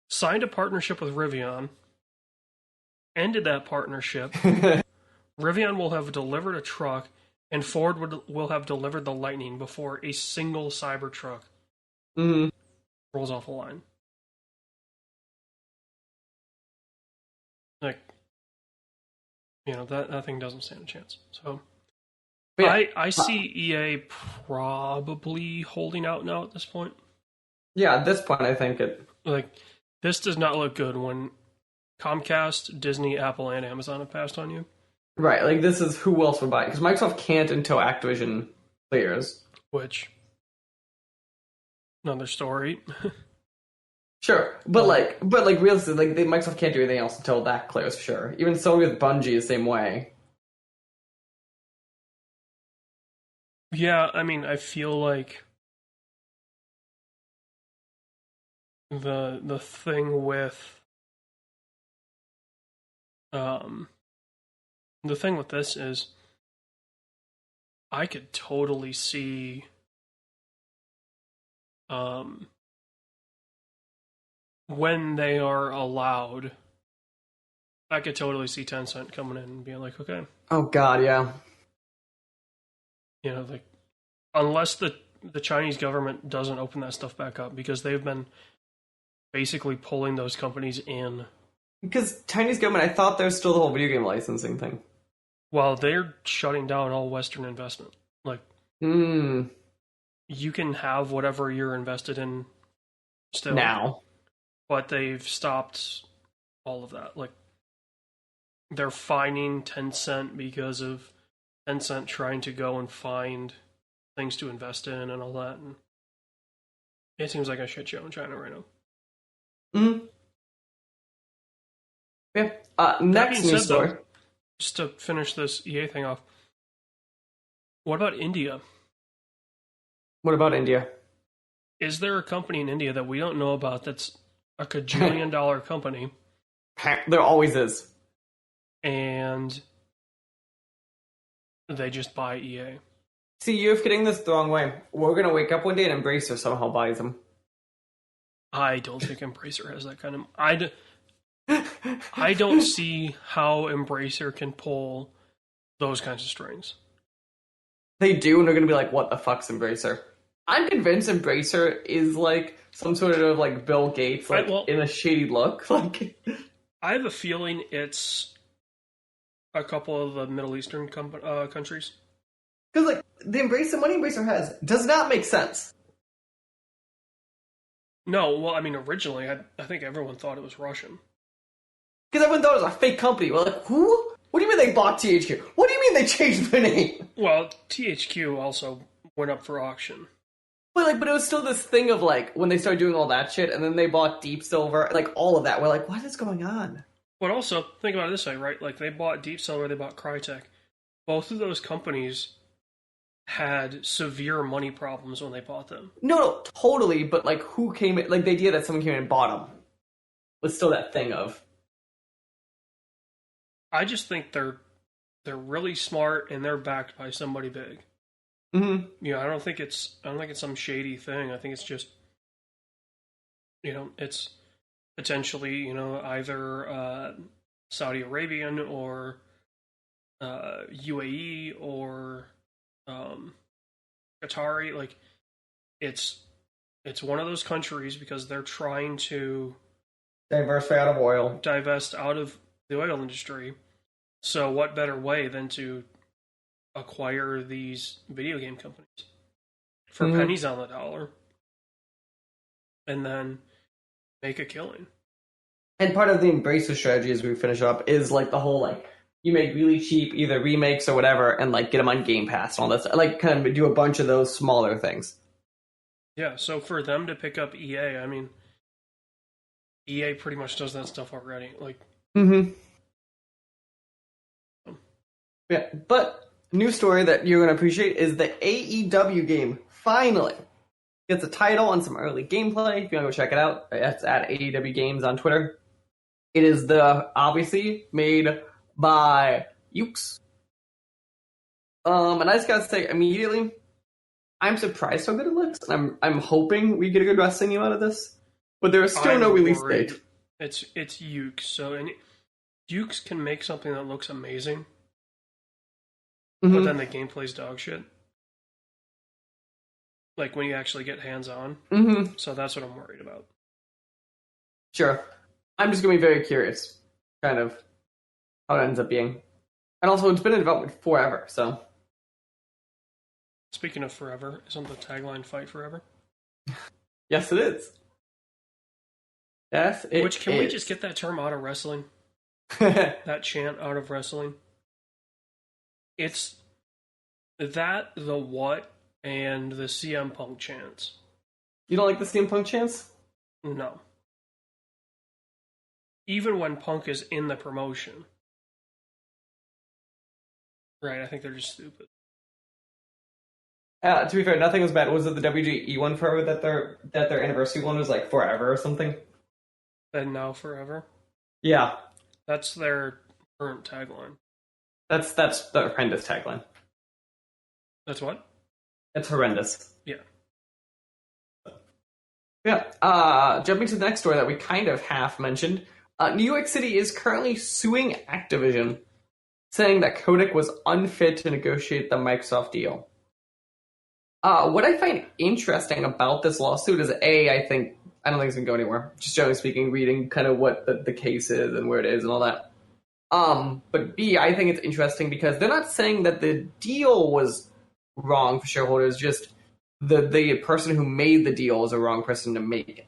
signed a partnership with Rivian, ended that partnership, Rivian will have delivered a truck, and Ford will have delivered the Lightning before a single Cybertruck rolls off the line. Like, you know, that thing doesn't stand a chance. So, yeah. I see EA probably holding out now at this point. Yeah, at this point, I think it... Like, this does not look good when Comcast, Disney, Apple, and Amazon have passed on you. Right, like, this is who else would buy it. Because Microsoft can't until Activision clears. Which, another story. Sure, but realistically, like, Microsoft can't do anything else until that clears, for sure. Even Sony with Bungie the same way. Yeah, I mean, I feel like the thing with this is I could totally see when they are allowed, I could totally see Tencent coming in and being like, okay. Oh god, yeah. You know, like, unless the Chinese government doesn't open that stuff back up, because they've been basically pulling those companies in. Because Chinese government, I thought there's still the whole video game licensing thing. Well, they're shutting down all Western investment. Like, you can have whatever you're invested in still. Now. But they've stopped all of that. Like, they're fining Tencent because of Tencent trying to go and find things to invest in and all that. And it seems like a shit show in China right now. Yeah. Next news story. Though, just to finish this EA thing off, what about India? What about India? Is there a company in India that we don't know about that's a $1 company? There always is. And they just buy EA. See, you're getting this the wrong way. We're going to wake up one day and Embracer somehow buys them. I don't think Embracer has that kind of... I don't see how Embracer can pull those kinds of strings. They do, and they're going to be like, what the fuck's Embracer? I'm convinced Embracer is like some sort of like Bill Gates, like in a shady look. Like, I have a feeling it's a couple of the Middle Eastern countries. Because like the money Embracer has does not make sense. No, well, I mean, originally, I think everyone thought it was Russian. Because everyone thought it was a fake company. We're like, who? What do you mean they bought THQ? What do you mean they changed their name? Well, THQ also went up for auction. But it was still this thing of like when they started doing all that shit, and then they bought Deep Silver, like all of that. We're like, what is going on? But also think about it this way, right? Like they bought Deep Silver, they bought Crytek. Both of those companies had severe money problems when they bought them. No, totally. But like, who came in? Like the idea that someone came in and bought them was still that thing of. I just think they're really smart and they're backed by somebody big. Mm-hmm. You know, I don't think it's some shady thing. I think it's just, you know, it's potentially, you know, either Saudi Arabian or UAE or Qatari. Like, it's one of those countries because they're trying to divest out of the oil industry. So what better way than to acquire these video game companies for pennies on the dollar and then make a killing? And part of the Embracer strategy as we finish up is like the whole like you make really cheap either remakes or whatever and like get them on Game Pass and all that stuff. Like kind of do a bunch of those smaller things. Yeah, so for them to pick up EA, I mean, EA pretty much does that stuff already. Like, Mm-hmm. Yeah, but new story that you're going to appreciate is the AEW game finally gets a title and some early gameplay. If you want to go check it out, it's at AEW Games on Twitter. It is obviously made by Ukes. And I just gotta say immediately, I'm surprised how good it looks. I'm hoping we get a good wrestling game out of this, but there is still no release date. It's Ukes, so and Ukes can make something that looks amazing, but then the gameplay's dog shit. Like when you actually get hands on. So that's what I'm worried about. Sure. I'm just going to be very curious, kind of, how it ends up being. And also, it's been in development forever, so. Speaking of forever, isn't the tagline "Fight Forever"? Yes, it is. Yes, it Which, can is. we just get that term out of wrestling? That chant out of wrestling? It's that, the what, and the CM Punk chants. You don't like the CM Punk chants? No. Even when Punk is in the promotion. Right, I think they're just stupid. To be fair, nothing was bad. Was it the WGE one forever that their anniversary one was like forever or something? And now forever? Yeah. That's their current tagline. That's the horrendous tagline. That's what? It's horrendous. Yeah. Yeah. Jumping to the next story that we kind of half mentioned. New York City is currently suing Activision, saying that Kotick was unfit to negotiate the Microsoft deal. What I find interesting about this lawsuit is I don't think it's going to go anywhere. Just generally speaking, reading kind of what the case is and where it is and all that. But B, I think it's interesting because they're not saying that the deal was wrong for shareholders, just the person who made the deal is a wrong person to make it.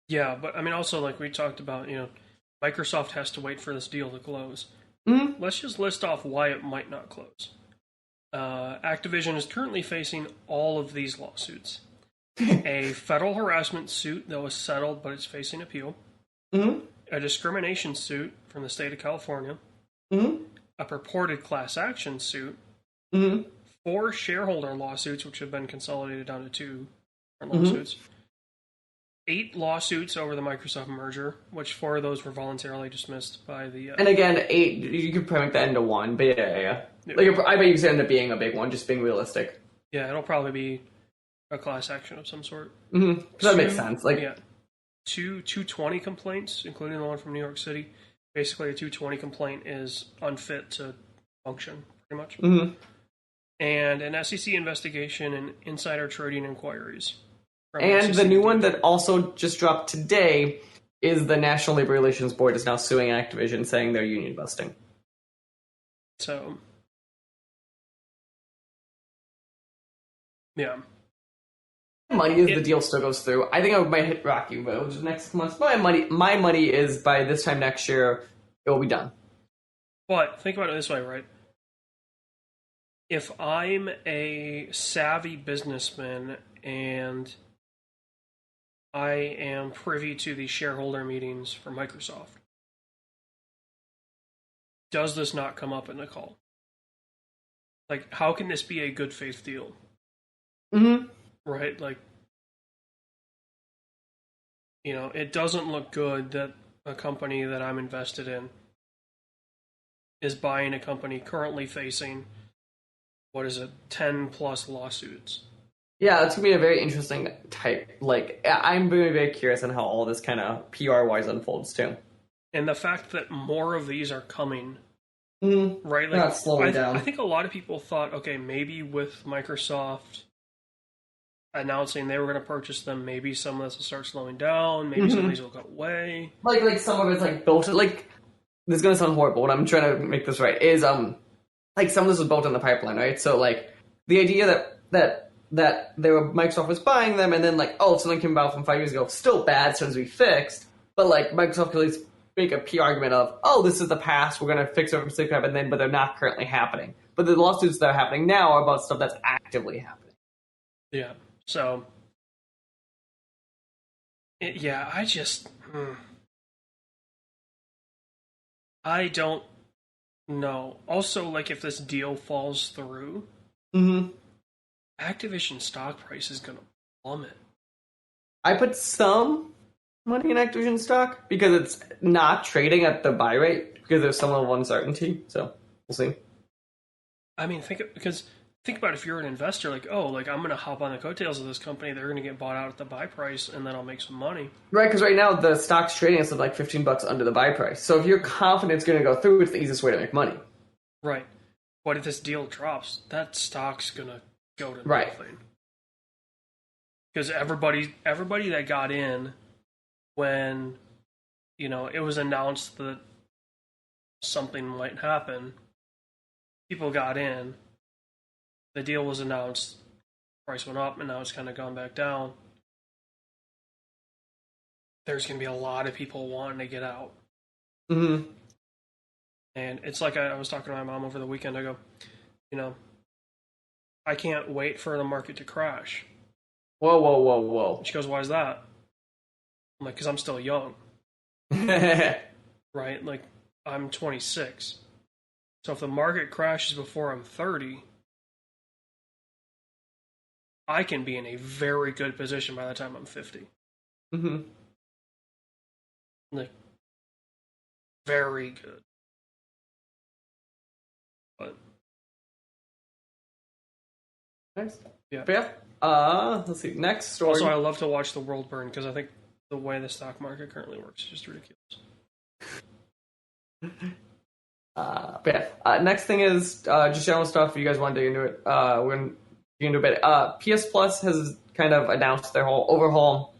Yeah, but I mean, also, like we talked about, Microsoft has to wait for this deal to close. Let's just list off why it might not close. Activision is currently facing all of these lawsuits. A federal harassment suit that was settled, but it's facing appeal. A discrimination suit from the state of California. A purported class action suit. 4 shareholder lawsuits, which have been consolidated down to 2 lawsuits. 8 lawsuits over the Microsoft merger, which 4 of those were voluntarily dismissed by the... And again, 8, you could probably make that into 1, but yeah. Like, I bet you could end up being a big one, just being realistic. Yeah, it'll probably be a class action of some sort. That makes sense. Like, yeah. 220 complaints, including the one from New York City. Basically, a 220 complaint is unfit to function, pretty much. And an SEC investigation and insider trading inquiries. And the new one that also just dropped today is the National Labor Relations Board is now suing Activision, saying they're union busting. So, yeah. Money is the deal still goes through. I think I might hit Rocky Road next month. My money is by this time next year, it will be done. But think about it this way, right? If I'm a savvy businessman and I am privy to the shareholder meetings for Microsoft, does this not come up in the call? Like, how can this be a good faith deal? Right? Like, it doesn't look good that a company that I'm invested in is buying a company currently facing, 10 plus lawsuits. Yeah, it's going to be a very interesting type. Like, I'm very, very curious on how all this kind of PR-wise unfolds, too. And the fact that more of these are coming, right? Like, not slowing down. I think a lot of people thought, okay, maybe with Microsoft announcing they were going to purchase them, maybe some of this will start slowing down, maybe some of these will go away. Like some of it's like built, like, this is going to sound horrible, but I'm trying to make this right, is, like, some of this was built in the pipeline, right? So, like, the idea that Microsoft was buying them, and then, like, something came about from 5 years ago, still bad, so as we fixed, but, like, Microsoft could at least make a PR argument of, this is the past, we're going to fix it from mistake happened, but they're not currently happening. But the lawsuits that are happening now are about stuff that's actively happening. Yeah. So, yeah, I don't know. Also, like, if this deal falls through, Mm-hmm. Activision stock price is going to plummet. I put some money in Activision stock because it's not trading at the buy rate because there's some level of uncertainty. So we'll see. I mean, think about if you're an investor, like, oh, like I'm going to hop on the coattails of this company. They're going to get bought out at the buy price, and then I'll make some money. Right, because right now the stock's trading at like $15 under the buy price. So if you're confident it's going to go through, it's the easiest way to make money. Right. But if this deal drops, that stock's going to go to Right. nothing. Because everybody that got in when, it was announced that something might happen, people got in. The deal was announced, price went up, and now it's kind of gone back down. There's going to be a lot of people wanting to get out. Mm-hmm. And it's like I was talking to my mom over the weekend. I go, I can't wait for the market to crash. Whoa, whoa, whoa, whoa. She goes, why is that? I'm like, because I'm still young. Right? Like, I'm 26. So if the market crashes before I'm 30, I can be in a very good position by the time I'm 50. Mm-hmm. Like, very good. But Nice. yeah. But yeah. Let's see. Next story. Also, I love to watch the world burn because I think the way the stock market currently works is just ridiculous. But yeah. Next thing is just general stuff. If you guys want to dig into it, we're going to dig into a bit. PS Plus has kind of announced their whole overhaul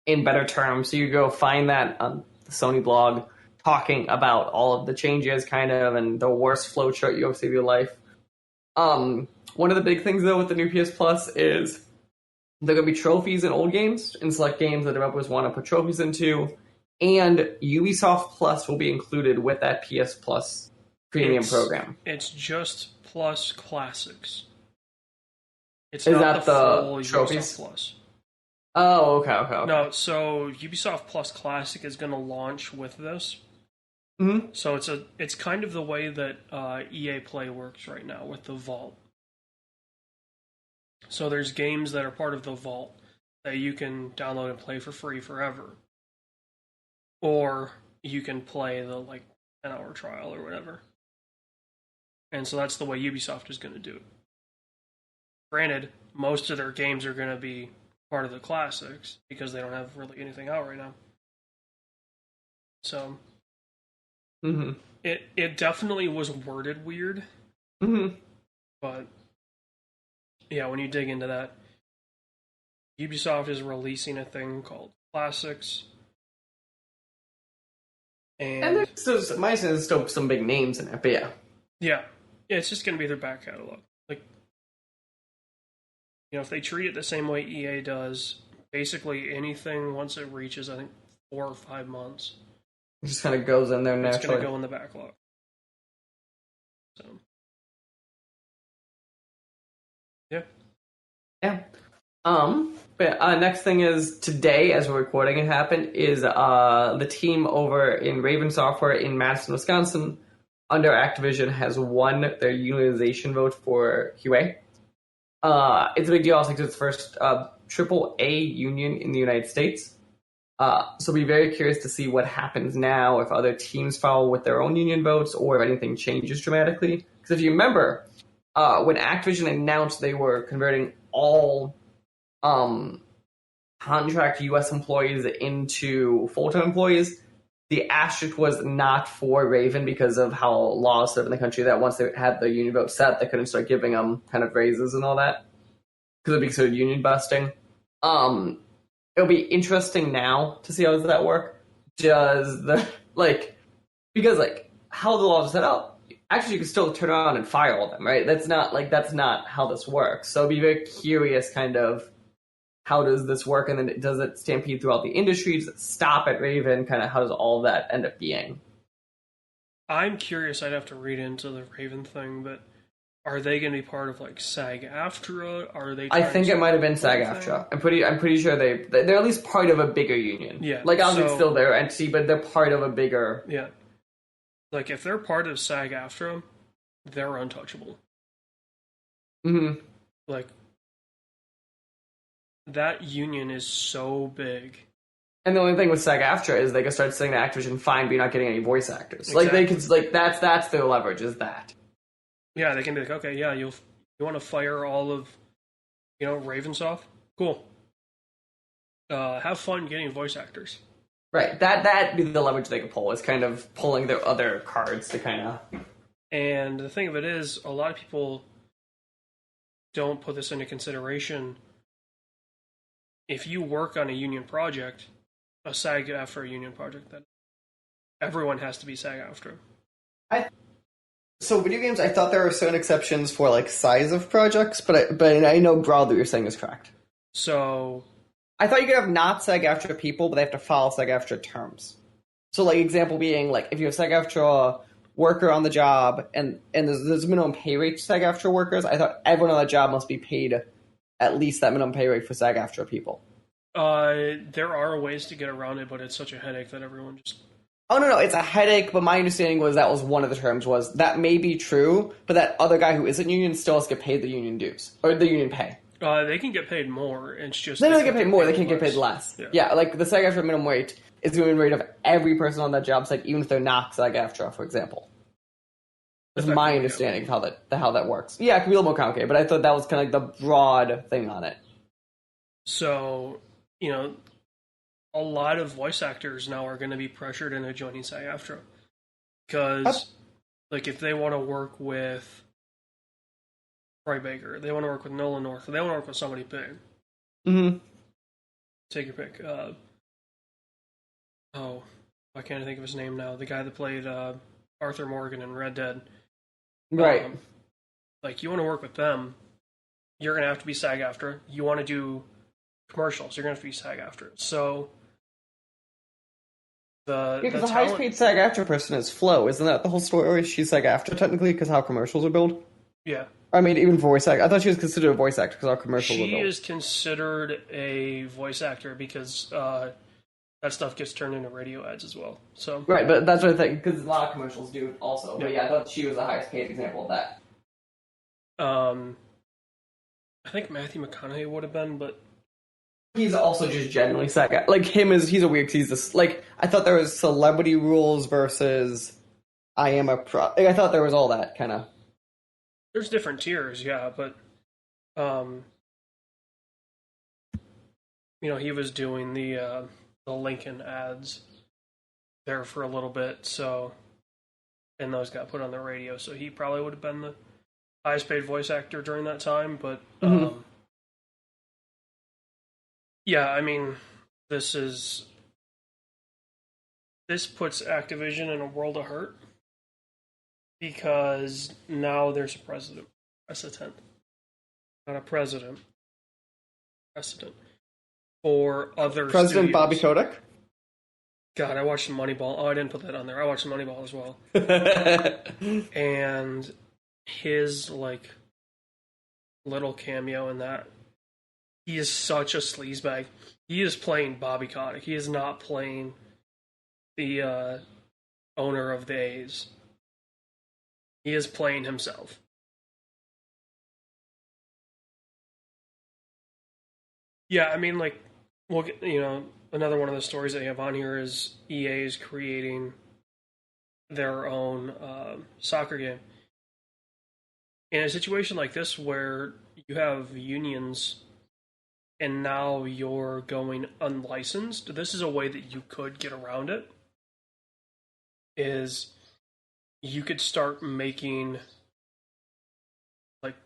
in better terms. So you go find that on the Sony blog talking about all of the changes kind of and the worst flowchart you'll see of your life. One of the big things though with the new PS Plus is there are going to be trophies in old games and select games that developers want to put trophies into, and Ubisoft Plus will be included with that PS Plus premium program. It's just Plus Classics. It's Is not that the full the trophies? Ubisoft Plus. Oh, okay. No, so Ubisoft Plus Classic is going to launch with this. Mm-hmm. So it's kind of the way that EA Play works right now with the Vault. So there's games that are part of the Vault that you can download and play for free forever. Or you can play the 10-hour trial or whatever. And so that's the way Ubisoft is going to do it. Granted, most of their games are going to be part of the classics because they don't have really anything out right now. So it definitely was worded weird. Mm-hmm. But yeah, when you dig into that, Ubisoft is releasing a thing called Classics. And there's still, my understanding there's still some big names in it, but yeah. Yeah, it's just going to be their back catalog. If they treat it the same way EA does, basically anything once it reaches, I think, 4 or 5 months, It just kind of goes in there naturally. it's going to go in the backlog. So, yeah. Yeah. But next thing is today, as we're recording, it happened is the team over in Raven Software in Madison, Wisconsin, under Activision, has won their unionization vote for QA. It's a big deal. I think it's the first AAA union in the United States. So be very curious to see what happens now, if other teams follow with their own union votes, or if anything changes dramatically. Because if you remember, when Activision announced they were converting all contract U.S. employees into full-time employees, the asterisk was not for Raven because of how laws set up in the country that once they had the union vote set, they couldn't start giving them kind of raises and all that because it'd be considered union busting. It'll be interesting now to see how does that work. Does the because how the laws are set up, actually you can still turn around and fire all of them, right? That's not how this works. So I'll be very curious kind of how does this work, and then does it stampede throughout the industry? Does it stop at Raven? Kind of how does all that end up being? I'm curious. I'd have to read into the Raven thing, but are they going to be part of like SAG-AFTRA? Are they? I Trying think to it might have been start their own thing? SAG-AFTRA. I'm pretty sure they're at least part of a bigger union. Yeah. Like obviously So still their entity, but they're part of a bigger. yeah, like if they're part of SAG-AFTRA, they're untouchable. Mm-hmm. Like that union is so big. And the only thing with SAG-AFTRA is they can start saying to Activision, "Fine, but you're not getting any voice actors." Exactly. Like they could, like that's their leverage is that. Yeah, they can be like, okay, yeah, you want to fire all of Ravensoft? Cool. Have fun getting voice actors. Right. That be the leverage they could pull is kind of pulling their other cards to kind of. And the thing of it is, a lot of people don't put this into consideration. If you work on a union project, a SAG-AFTRA union project, then everyone has to be SAG-AFTRA. So video games, I thought there were certain exceptions for like size of projects, but I know broadly what you're saying is correct. So I thought you could have not SAG-AFTRA people, but they have to follow SAG-AFTRA terms. So like example being like if you have SAG-AFTRA worker on the job and there's a minimum pay rate to SAG-AFTRA workers, I thought everyone on that job must be paid at least that minimum pay rate for SAG-AFTRA people. there are ways to get around it, but it's such a headache that everyone just. Oh, no, it's a headache, but my understanding was that was one of the terms was that may be true, but that other guy who isn't union still has to get paid the union dues, or the union pay. They can get paid more. It's just They don't get paid more, they can't get paid less. Yeah. Yeah, like the SAG-AFTRA minimum rate is the minimum rate of every person on that job site, even if they're not SAG-AFTRA, for example. That's my understanding of how that works. Yeah, it can be a little more complicated, but I thought that was kind of like the broad thing on it. So, a lot of voice actors now are going to be pressured into joining SAG-AFTRA because, like, if they want to work with Troy Baker, they want to work with Nolan North, they want to work with somebody big. Mm-hmm. Take your pick. Why can't I think of his name now? The guy that played Arthur Morgan in Red Dead. Right. Like, you want to work with them, you're going to have to be SAG-AFTRA. You want to do commercials, you're going to have to be SAG-AFTRA. So Because the highest paid SAG-AFTRA person is Flo, isn't that the whole story? She's SAG-AFTRA technically because how commercials are billed. Yeah. I mean, even voice actor. I thought she was considered a voice actor because our commercials are billed. She is considered a voice actor because that stuff gets turned into radio ads as well. So right, but that's what I think because a lot of commercials do also. Yeah. But yeah, I thought she was the highest paid example of that. I think Matthew McConaughey would have been, but he's also just generally SAG. Like him he's a weird. He's this like I thought there was celebrity rules versus I am a pro. Like, I thought there was all that kind of. There's different tiers, yeah, but he was doing the Lincoln ads there for a little bit, so and those got put on the radio, so he probably would have been the highest paid voice actor during that time, but yeah, I mean, this puts Activision in a world of hurt because now there's a precedent, not a president, precedent for other President studios. Bobby Kotick. God, I watched Moneyball. Oh, I didn't put that on there. I watched Moneyball as well. And his, like, little cameo in that, he is such a sleazebag. He is playing Bobby Kotick. He is not playing the owner of the A's. He is playing himself. Yeah, I mean, like, we'll get, another one of the stories that you have on here is EA is creating their own soccer game. In a situation like this where you have unions and now you're going unlicensed, this is a way that you could get around it, is you could start making like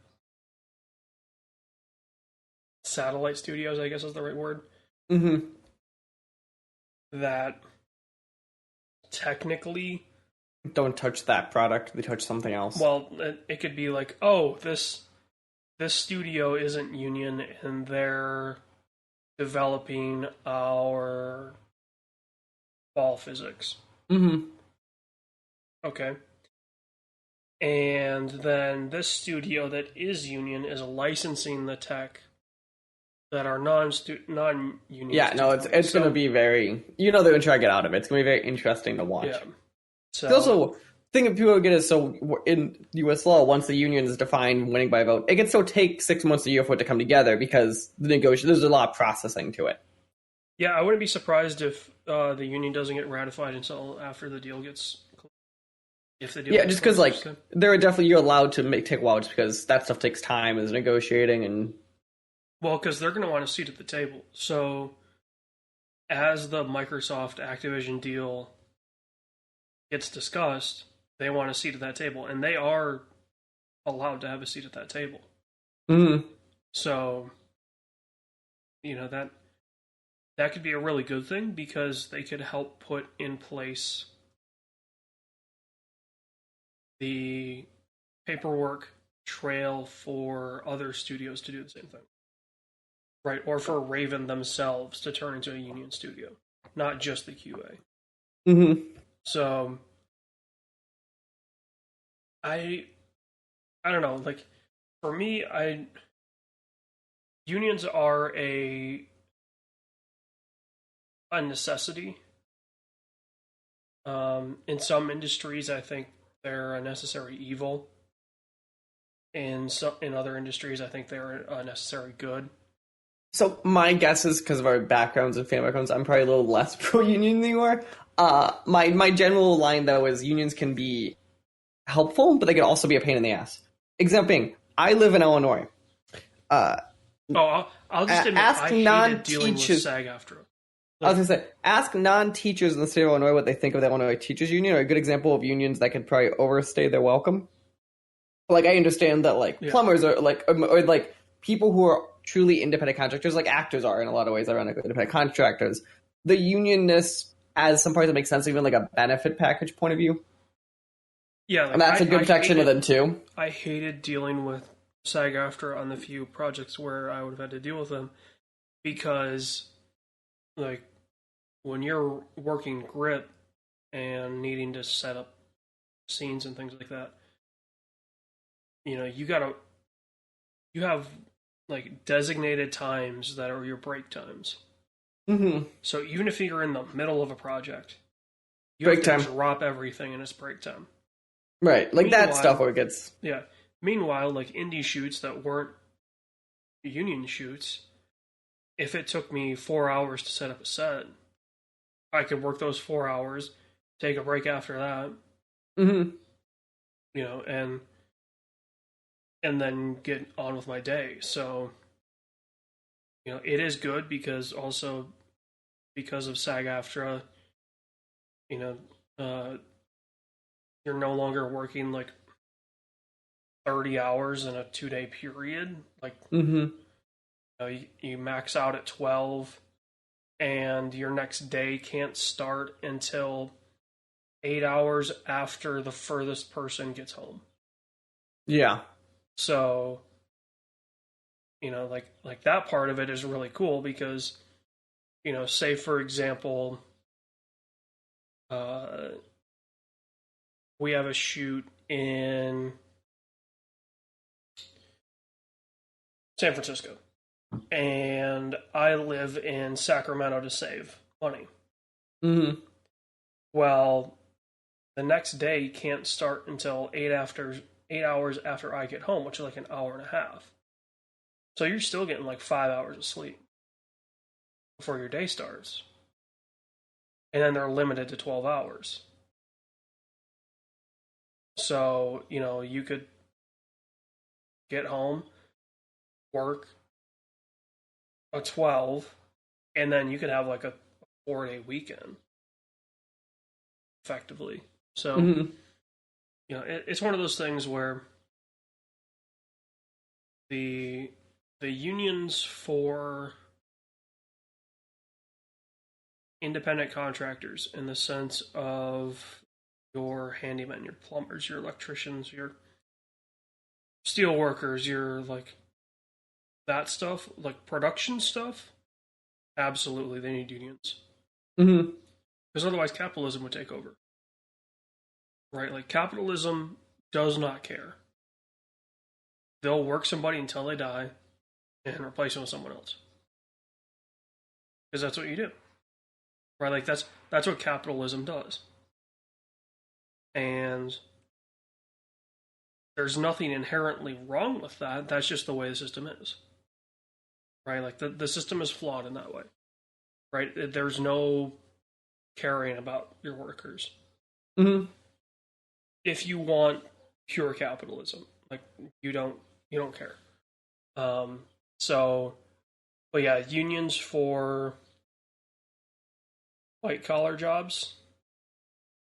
satellite studios, I guess is the right word. Mm-hmm. That technically don't touch that product, they touch something else. Well, it could be like, oh, this studio isn't union and they're developing our ball physics. Mm-hmm. Okay. And then this studio that is union is licensing the tech that are non-union Yeah, no, studios. it's gonna be very, you know, they're gonna try to get out of it. It's gonna be very interesting to Yeah. watch. It's So also thing that people get is so in U.S. law, once the union is defined winning by a vote, it can still take 6 months a year for it to come together because there's a lot of processing to it. yeah, I wouldn't be surprised if the union doesn't get ratified until after the deal gets if the deal Yeah, gets just because closed. like there are definitely you're allowed to take a while just because that stuff takes time as negotiating and Well, because they're going to want a seat at the table. So as the Microsoft Activision deal gets discussed, they want a seat at that table, and they are allowed to have a seat at that table. mm-hmm. So, that could be a really good thing because they could help put in place the paperwork trail for other studios to do the same thing. Right, or for Raven themselves to turn into a union studio, not just the QA. Mm-hmm. So I don't know, like for me, unions are a necessity. In some industries, I think they're a necessary evil. In other industries, I think they're a necessary good. So my guess is because of our backgrounds and family backgrounds, I'm probably a little less pro union than you are. My general line though is unions can be helpful, but they can also be a pain in the ass. Example being, I live in Illinois. Uh, I'll just admit, ask I hated dealing with non-teachers. SAG-AFTRA. I was gonna say, ask non-teachers in the state of Illinois what they think of the Illinois Teachers Union, or a good example of unions that could probably overstay their welcome. Like I understand that like Yeah. plumbers are like or like people who are truly independent contractors, like actors are in a lot of ways, ironically independent contractors. The unionness, as some parts that make sense, even like a benefit package point of view, Yeah, like and that's a good protection of them too. I hated dealing with SAG-AFTRA on the few projects where I would have had to deal with them because, like, when you're working grip and needing to set up scenes and things like that, you have like designated times that are your break times. Mm-hmm. So even if you're in the middle of a project, you Break have to time, drop everything and it's break time. right? Like that Meanwhile, stuff where it gets. Yeah. Meanwhile, like indie shoots that weren't union shoots, if it took me 4 hours to set up a set, I could work those 4 hours, take a break after that, Mm-hmm. And then get on with my day. So, it is good because also because of SAG-AFTRA, you know, uh, you're no longer working like 30 hours in a 2-day period. Like, Mm-hmm. you max out at 12 and your next day can't start until 8 hours after the furthest person gets home. Yeah. So, like that part of it is really cool because, say for example, we have a shoot in San Francisco, and I live in Sacramento to save money. Mm-hmm. Well, the next day can't start until 8 hours after I get home, which is like an hour and a half. So you're still getting like 5 hours of sleep before your day starts. And then they're limited to 12 hours. So, you could get home, work a 12, and then you could have like a 4-day weekend, effectively. So, Mm-hmm. it's one of those things where the unions for independent contractors in the sense of your handymen, your plumbers, your electricians, your steel workers, your like that stuff, like production stuff, absolutely they need unions. Mm-hmm. Because otherwise capitalism would take over. Right? Like capitalism does not care. They'll work somebody until they die and replace them with someone else. Because that's what you do. Right? Like, that's what capitalism does. And there's nothing inherently wrong with that. That's just the way the system is. Right? Like, the system is flawed in that way. Right? There's no caring about your workers. Mm-hmm. If you want pure capitalism, like, you don't care. But yeah, unions for white collar jobs,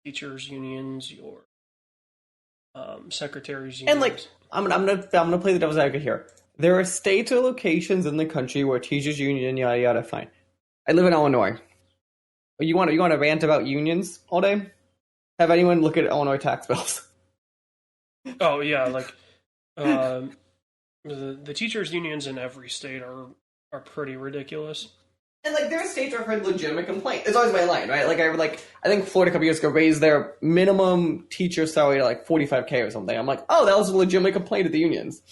teachers unions, your secretaries unions. And like, I'm gonna play the devil's advocate here. There are states or locations in the country where teachers union, yada yada, fine. I live in Illinois. You want to rant about unions all day? Have anyone look at Illinois tax bills? Oh yeah, like the teachers unions in every state are pretty ridiculous. And like, there are states where I've heard legitimate complaint. It's always my line, right? Like, I think Florida a couple years ago raised their minimum teacher salary to like $45K or something. I'm like, oh, that was a legitimate complaint of the unions.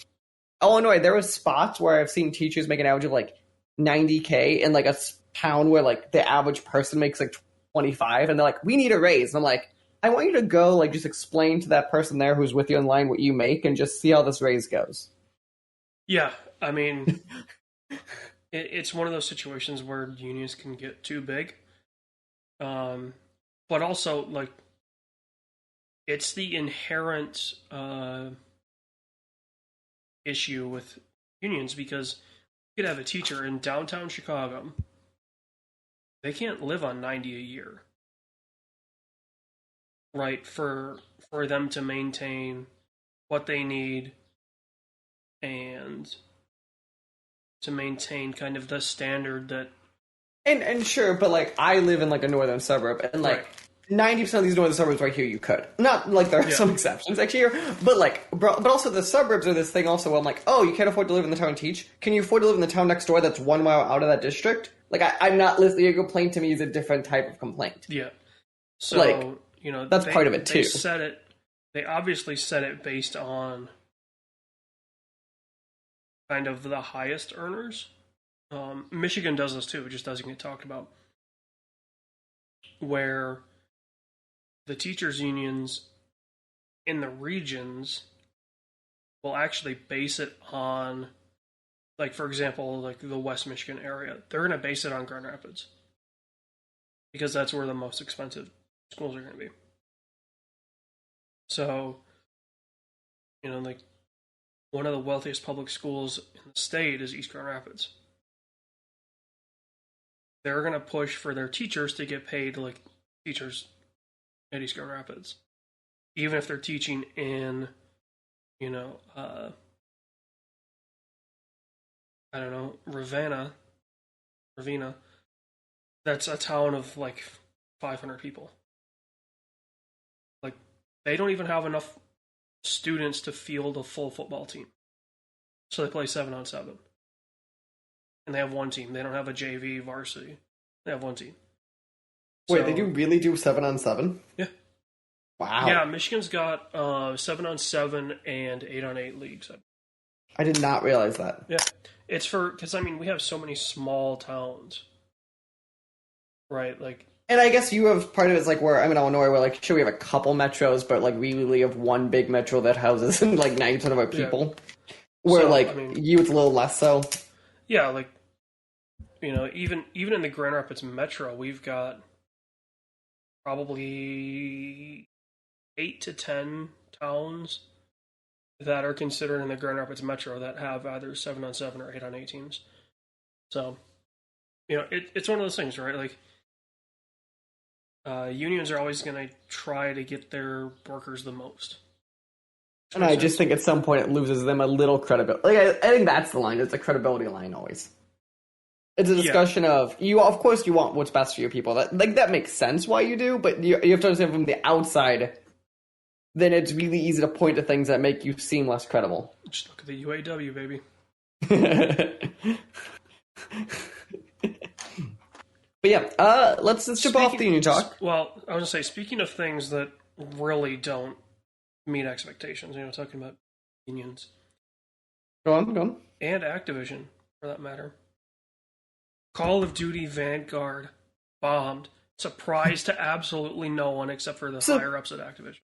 Illinois, there were spots where I've seen teachers make an average of like $90K in like a town where like the average person makes like 25, and they're like, we need a raise. And I'm like, I want you to go like just explain to that person there who's with you in line what you make and just see how this raise goes. Yeah, I mean, it's one of those situations where unions can get too big. But also, like, it's the inherent issue with unions, because you could have a teacher in downtown Chicago. They can't live on $90 a year, right? For them to maintain what they need and to maintain kind of the standard that. And sure, but like, I live in like a northern suburb, and like 90% of these northern suburbs right here you could. Not like there are some exceptions actually here, but like, but also the suburbs are this thing also where I'm like, oh, you can't afford to live in the town and teach? Can you afford to live in the town next door that's 1 mile out of that district? Like, I'm not listening. Your complaint to me is a different type of complaint. Yeah. So, like, you know, that's part of it too. They obviously set it based on kind of the highest earners. Michigan does this too, it just doesn't get talked about. Where the teachers' unions in the regions will actually base it on, like, for example, like the West Michigan area. They're going to base it on Grand Rapids because that's where the most expensive schools are going to be. So, you know, like, one of the wealthiest public schools in the state is East Grand Rapids. They're going to push for their teachers to get paid like teachers at East Grand Rapids. Even if they're teaching in, you know, I don't know, Ravenna. That's a town of like 500 people. Like, they don't even have enough students to field a full football team. So they play 7-on-7. And they have one team. They don't have a JV varsity. They have one team. Wait, they do really do 7-on-7? Yeah. Wow. Yeah, Michigan's got 7-on-7 and 8-on-8 leagues. I did not realize that. Yeah. It's because, I mean, we have so many small towns. Right? Like. And I guess you have part of it's like where I'm in Illinois, where like, sure, we have a couple metros, but like we really have one big metro that houses like 90% of our people. Yeah. Where so, like, I mean, you, it's a little less so. Yeah, like, you know, even in the Grand Rapids metro, we've got probably 8 to 10 towns that are considered in the Grand Rapids metro that have either 7-on-7 or 8-on-8 teams. So, you know, it's one of those things, right? Like, unions are always going to try to get their workers the most. And I just think at some point it loses them a little credibility. Like, I think that's the line. It's a credibility line always. It's a discussion of, of course you want what's best for your people. That makes sense why you do, but you have to understand from the outside, then it's really easy to point to things that make you seem less credible. Just look at the UAW, baby. But yeah, let's jump off the union talk. Well, I was going to say, speaking of things that really don't meet expectations. Talking about unions Go on, go on. and Activision, for that matter. Call of Duty Vanguard bombed. Surprise to absolutely no one except for the higher ups at Activision.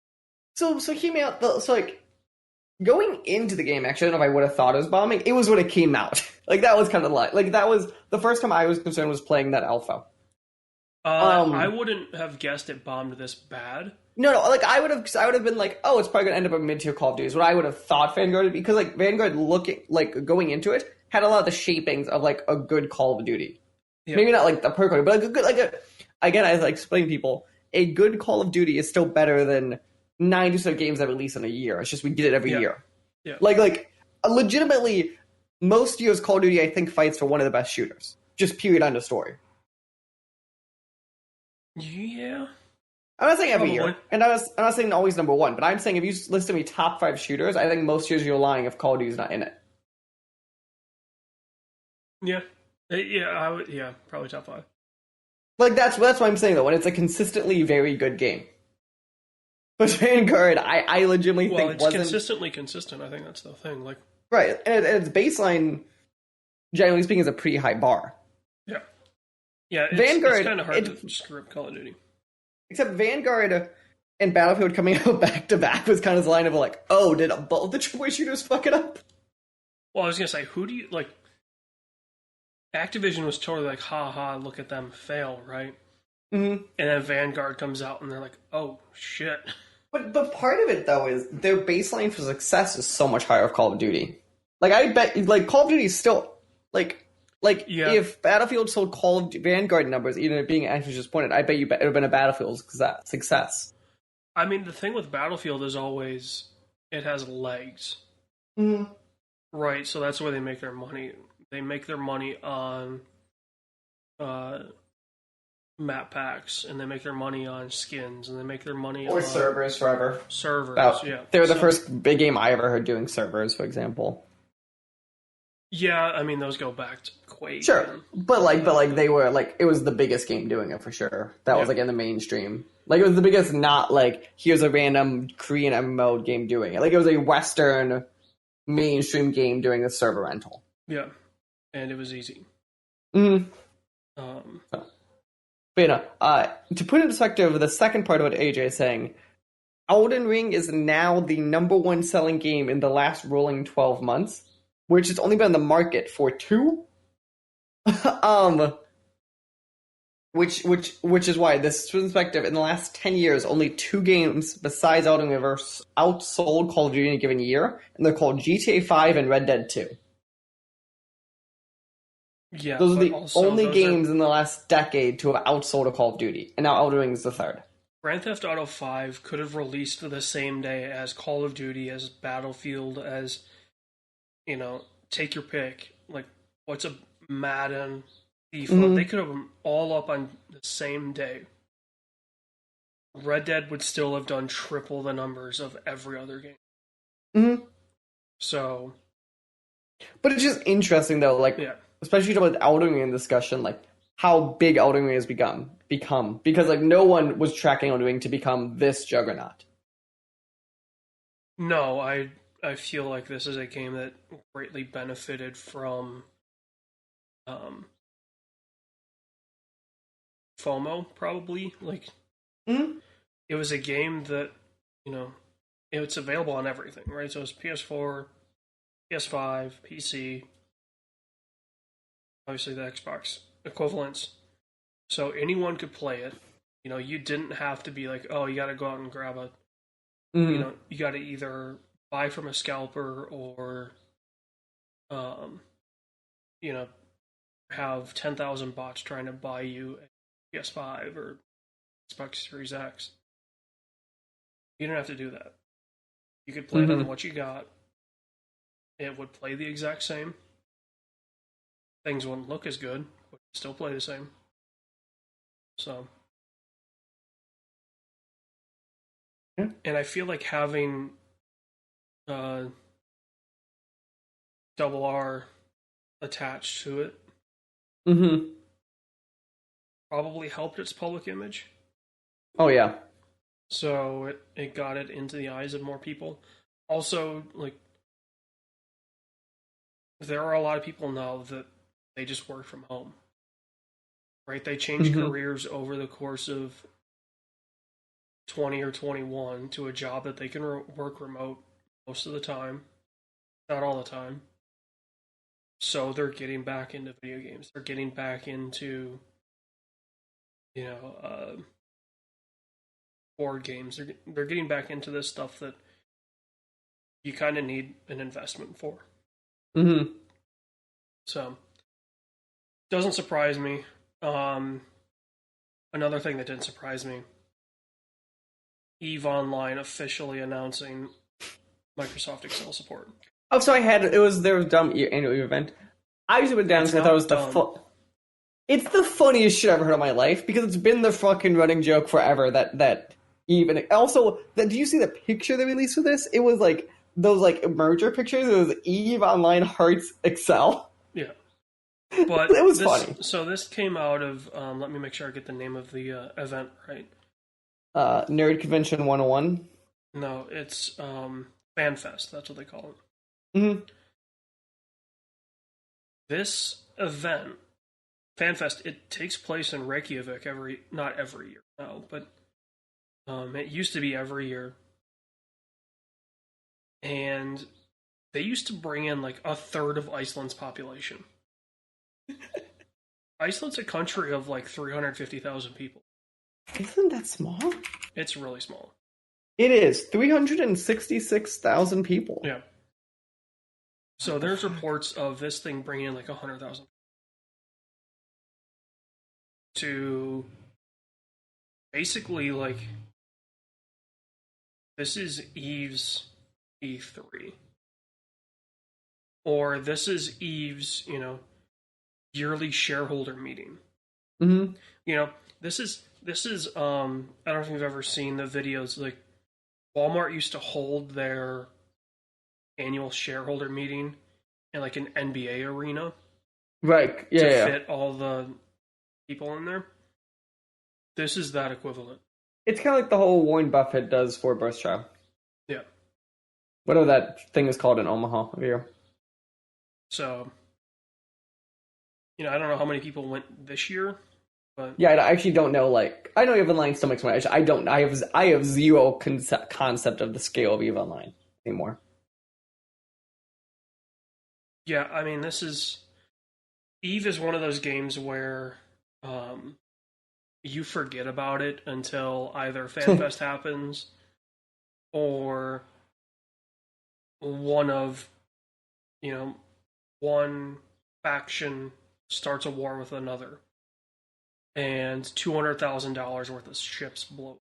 So hear me out. So like going into the game, actually, I don't know if I would have thought it was bombing. It was when it came out. Like that was kind of like that was the first time I was concerned was playing that alpha. I wouldn't have guessed it bombed this bad. No, like I would have been like, oh, it's probably gonna end up a mid-tier Call of Duty. Is what I would have thought Vanguard would be, because like Vanguard going into it had a lot of the shapings of like a good Call of Duty. Yeah. Maybe not like the perk, but like a good again, as I explain to people, a good Call of Duty is still better than 90% of games that release in a year. It's just we get it every year. Yeah. Like legitimately, most years Call of Duty I think fights for one of the best shooters. Just period, end of story. Yeah. I'm not saying every year, and I'm not saying always number one, but I'm saying if you list to me top 5 shooters, I think most years you're lying if Call of Duty's not in it. Yeah. I would. Yeah, probably top 5. Like that's what I'm saying though. When it's a consistently very good game, but Vanguard, I legitimately think it's wasn't consistently consistent. I think that's the thing. Like right, and its baseline, generally speaking, is a pretty high bar. Yeah. Yeah. Vanguard, it's kind of hard to screw up Call of Duty. Except Vanguard and Battlefield coming out back to back was kind of the line of like, oh, did both the AAA shooters fuck it up? Well, I was gonna say, who do you like? Activision was totally like, ha, look at them fail, right? Mm-hmm. And then Vanguard comes out and they're like, oh, shit. But part of it, though, is their baseline for success is so much higher of Call of Duty. Like, I bet, like, Call of Duty is still, if Battlefield sold Call of Duty Vanguard numbers, even it being actually just pointed, I bet it would have been a Battlefield success. I mean, the thing with Battlefield is always, it has legs. Mm-hmm. Right, so that's where they make their money. They make their money on map packs, and they make their money on skins, and they make their money on servers forever. Servers, yeah. They were the first big game I ever heard doing servers, for example. Yeah, I mean those go back to Quake. Sure, but they were like it was the biggest game doing it for sure. That was like in the mainstream. Like it was the biggest, not like here's a random Korean MMO game doing it. Like it was a Western mainstream game doing a server rental. Yeah. And it was easy. Mm-hmm. But to put in perspective, the second part of what AJ is saying, Elden Ring is now the number 1 selling game in the last rolling 12 months, which has only been on the market for 2. Which is why this perspective in the last 10 years, only 2 games besides Elden Ring have outsold Call of Duty in a given year, and they're called GTA 5 and Red Dead 2. Yeah, those are the only games in the last decade to have outsold a Call of Duty, and now Elden Ring is the 3rd. Grand Theft Auto 5 could have released the same day as Call of Duty, as Battlefield, as, take your pick. Like, what's a Madden, FIFA? Mm-hmm. They could have them all up on the same day. Red Dead would still have done triple the numbers of every other game. Mm-hmm. So... But it's just interesting, though, especially about the Elden Ring discussion, like how big Elden Ring has become, because like no one was tracking Elden Ring to become this juggernaut. No, I feel like this is a game that greatly benefited from FOMO, probably. Like, It was a game that, it's available on everything, right? So it's PS4, PS5, PC, obviously the Xbox equivalents. So anyone could play it. You didn't have to be like, oh, you got to go out and grab a, you got to either buy from a scalper or, have 10,000 bots trying to buy you a PS5 or Xbox Series X. You didn't have to do that. You could play it on what you got. It would play the exact same. Things wouldn't look as good, but still play the same. So. Yeah. And I feel like having Double R attached to it probably helped its public image. Oh, yeah. so it got it into the eyes of more people. Also, like, there are a lot of people now that they just work from home, right? They change Hmm. careers over the course of 20 or 21 to a job that they can work remote most of the time, not all the time. So they're getting back into video games. They're getting back into, you know, board games. They're getting back into this stuff that you kind of need an investment for. Hmm. So doesn't surprise me. Um, Another thing that didn't surprise me: Eve Online officially announcing Microsoft Excel support. Oh, so I had it was their dumb annual event. I just went down It's because I thought it not was dumb. It's the funniest shit I've ever heard in my life because it's been the fucking running joke forever that even also that do you see the picture they released for this? It was like those like merger pictures. It was Eve Online Hearts Excel. Yeah, It but was funny. this came out of. Let me make sure I get the name of the event right. Nerd Convention 101. No, it's FanFest. That's what they call it. Mm-hmm. This event, FanFest, it takes place in Reykjavik not every year now, but it used to be every year, and they used to bring in like a third of Iceland's population. Iceland's a country of like 350,000 people. Isn't that small? It's really small. It is 366,000 people. Yeah. So there's reports of this thing bringing in like 100,000 to basically like this is Eve's E3, or this is Eve's yearly shareholder meeting. Mm-hmm. You know, this is I don't know if you've ever seen the videos, like Walmart used to hold their annual shareholder meeting in like an NBA arena Right. Yeah. to Yeah. fit all the people in there. This is that equivalent. It's kind of like the whole Warren Buffett does for Berkshire. Yeah. Whatever that thing is called in Omaha here. So, I don't know how many people went this year, but Yeah, I actually don't know. Like, I know Eve Online still makes money. I don't. I have zero concept of the scale of Eve Online anymore. yeah, I mean, Eve is one of those games where um, you forget about it until either FanFest happens or one of, one faction starts a war with another and $200,000 worth of ships blow.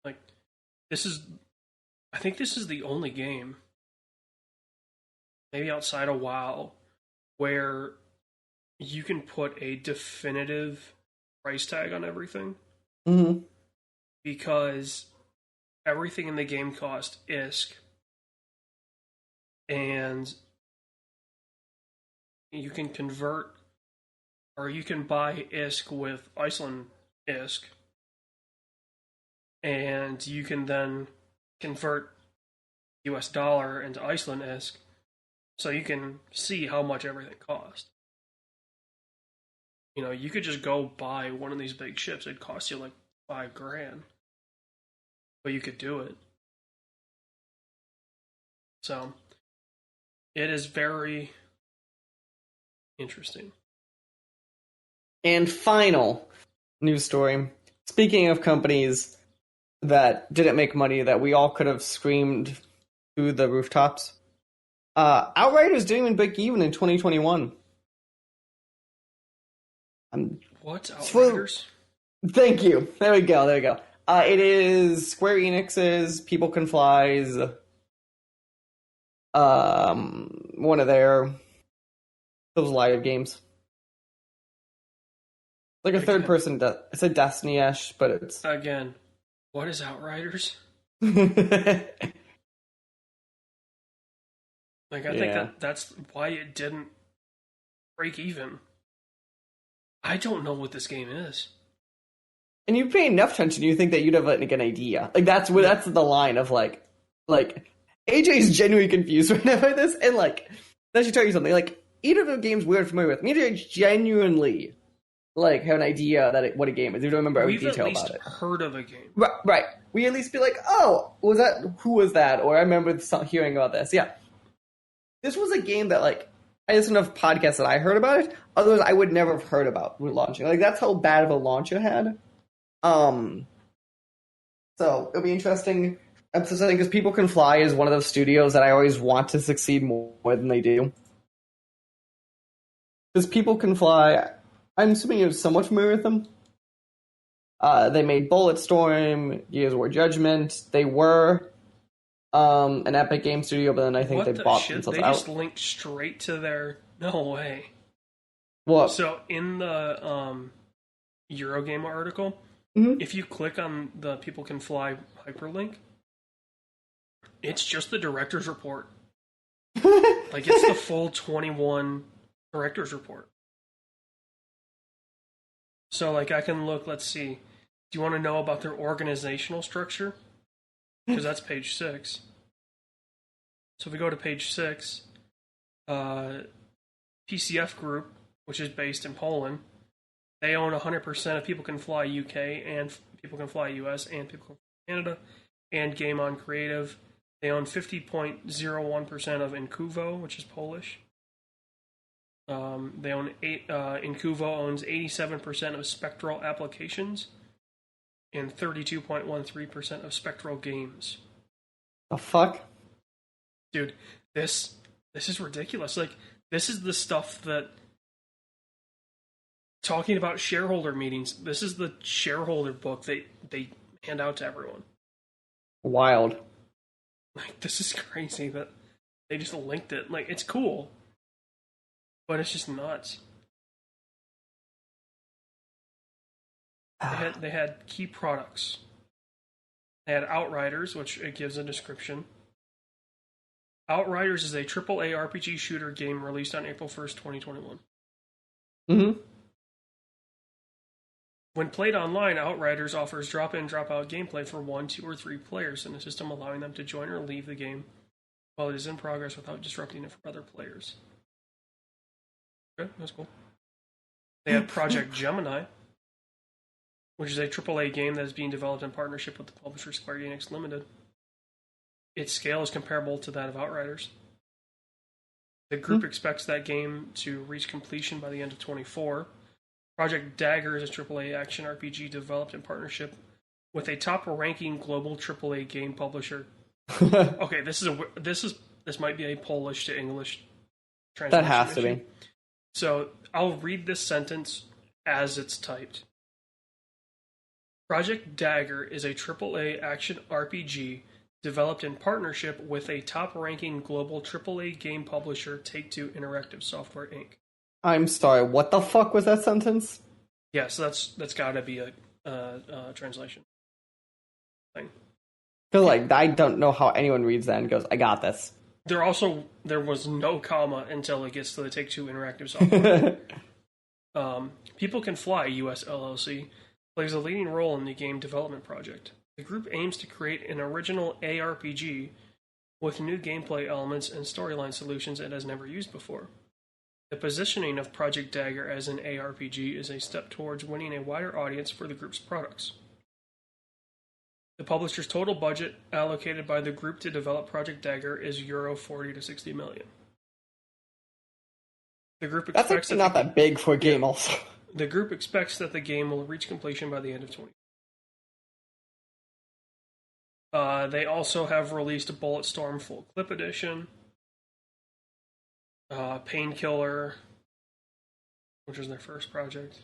Like, I think this is the only game, maybe outside of WoW, where you can put a definitive price tag on everything Hmm. because everything in the game costs ISK, and you can convert or you can buy ISK with Iceland ISK, and you can then convert US dollar into Iceland ISK, so you can see how much everything costs. You could just go buy one of these big ships. It'd cost you like $5,000, but you could do it. So it is very interesting. And final news story. Speaking of companies that didn't make money that we all could have screamed through the rooftops, Outriders didn't even break even in 2021. What? For, Outriders? thank you. There we go. There we go. It is Square Enix's People Can Fly's one of those live games. Like a third Again, person, it's a Destiny-ish, but it's again, what is Outriders? Like, I think yeah. that's why it didn't break even. I don't know what this game is. And you pay enough attention, you think that you'd have like an idea. Like that's the line of like AJ's genuinely confused right now by this, and like that should tell you something. Like either of the games we're familiar with, me and AJ genuinely like have an idea that what a game is. You don't remember every We've at detail least about it. heard of a game. Right. We at least be like, oh, who was that? Or I remember hearing about this. Yeah. This was a game that like I listened to podcasts that I heard about it. Otherwise, I would never have heard about launching. Like that's how bad of a launch it had. So it'll be interesting episode because People Can Fly is one of those studios that I always want to succeed more than they do. Because People Can Fly, I'm assuming you're somewhat familiar with them. They made Bulletstorm, Gears of War Judgment. They were an Epic Game studio, but then I think they bought themselves out. They just linked straight to their... No way. What? So in the Eurogamer article, if you click on the People Can Fly hyperlink, it's just the director's report. Like it's the full 21 director's report. So like I can look, let's see. Do you want to know about their organizational structure? Because that's page 6. So if we go to page 6, PCF Group, which is based in Poland, they own 100% of People Can Fly UK and People Can Fly US and People Can Fly Canada and Game On Creative. They own 50.01% of Incuvo, which is Polish. They own Incuvo owns 87% of Spectral Applications and 32.13% of Spectral Games. The fuck? Dude, this is ridiculous. Like, this is the stuff that... Talking about shareholder meetings, this is the shareholder book they hand out to everyone. Wild. Like, this is crazy that they just linked it. Like, it's cool, but it's just nuts. They had key products. They had Outriders, which it gives a description. Outriders is a AAA RPG shooter game released on April 1st, 2021. Mm-hmm. When played online, Outriders offers drop-in, drop-out gameplay for 1, 2, or 3 players in a system allowing them to join or leave the game while it is in progress without disrupting it for other players. Okay, that's cool. They had Project Gemini, which is a AAA game that is being developed in partnership with the publisher Square Enix Limited. Its scale is comparable to that of Outriders. The group expects that game to reach completion by the end of 2024. Project Dagger is a AAA action RPG developed in partnership with a top-ranking global AAA game publisher. Okay, this might be a Polish to English translation. That has to be. So I'll read this sentence as it's typed. Project Dagger is a AAA action RPG developed in partnership with a top-ranking global AAA game publisher, Take-Two Interactive Software, Inc. I'm sorry, what the fuck was that sentence? Yeah, so that's got to be a translation thing. Because, like, I don't know how anyone reads that and goes, I got this. There was no comma until it gets to the Take-Two Interactive Software. People Can Fly, US LLC, plays a leading role in the game development project. The group aims to create an original ARPG with new gameplay elements and storyline solutions it has never used before. The positioning of Project Dagger as an ARPG is a step towards winning a wider audience for the group's products. The publisher's total budget allocated by the group to develop Project Dagger is Euro 40 to 60 million. The group expects That's actually not that big for a game, also. The group expects that the game will reach completion by the end of 2020. They also have released a Bulletstorm Full Clip Edition, Painkiller, which was their first project.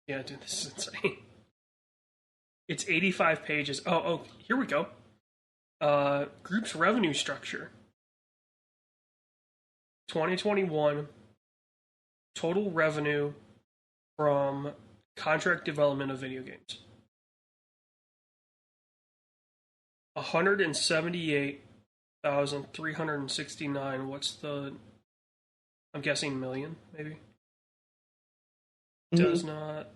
Yeah, dude, this is insane. It's 85 pages. Oh, here we go. Group's revenue structure. 2021 total revenue from contract development of video games. 178,369. What's the... I'm guessing million, maybe? does not.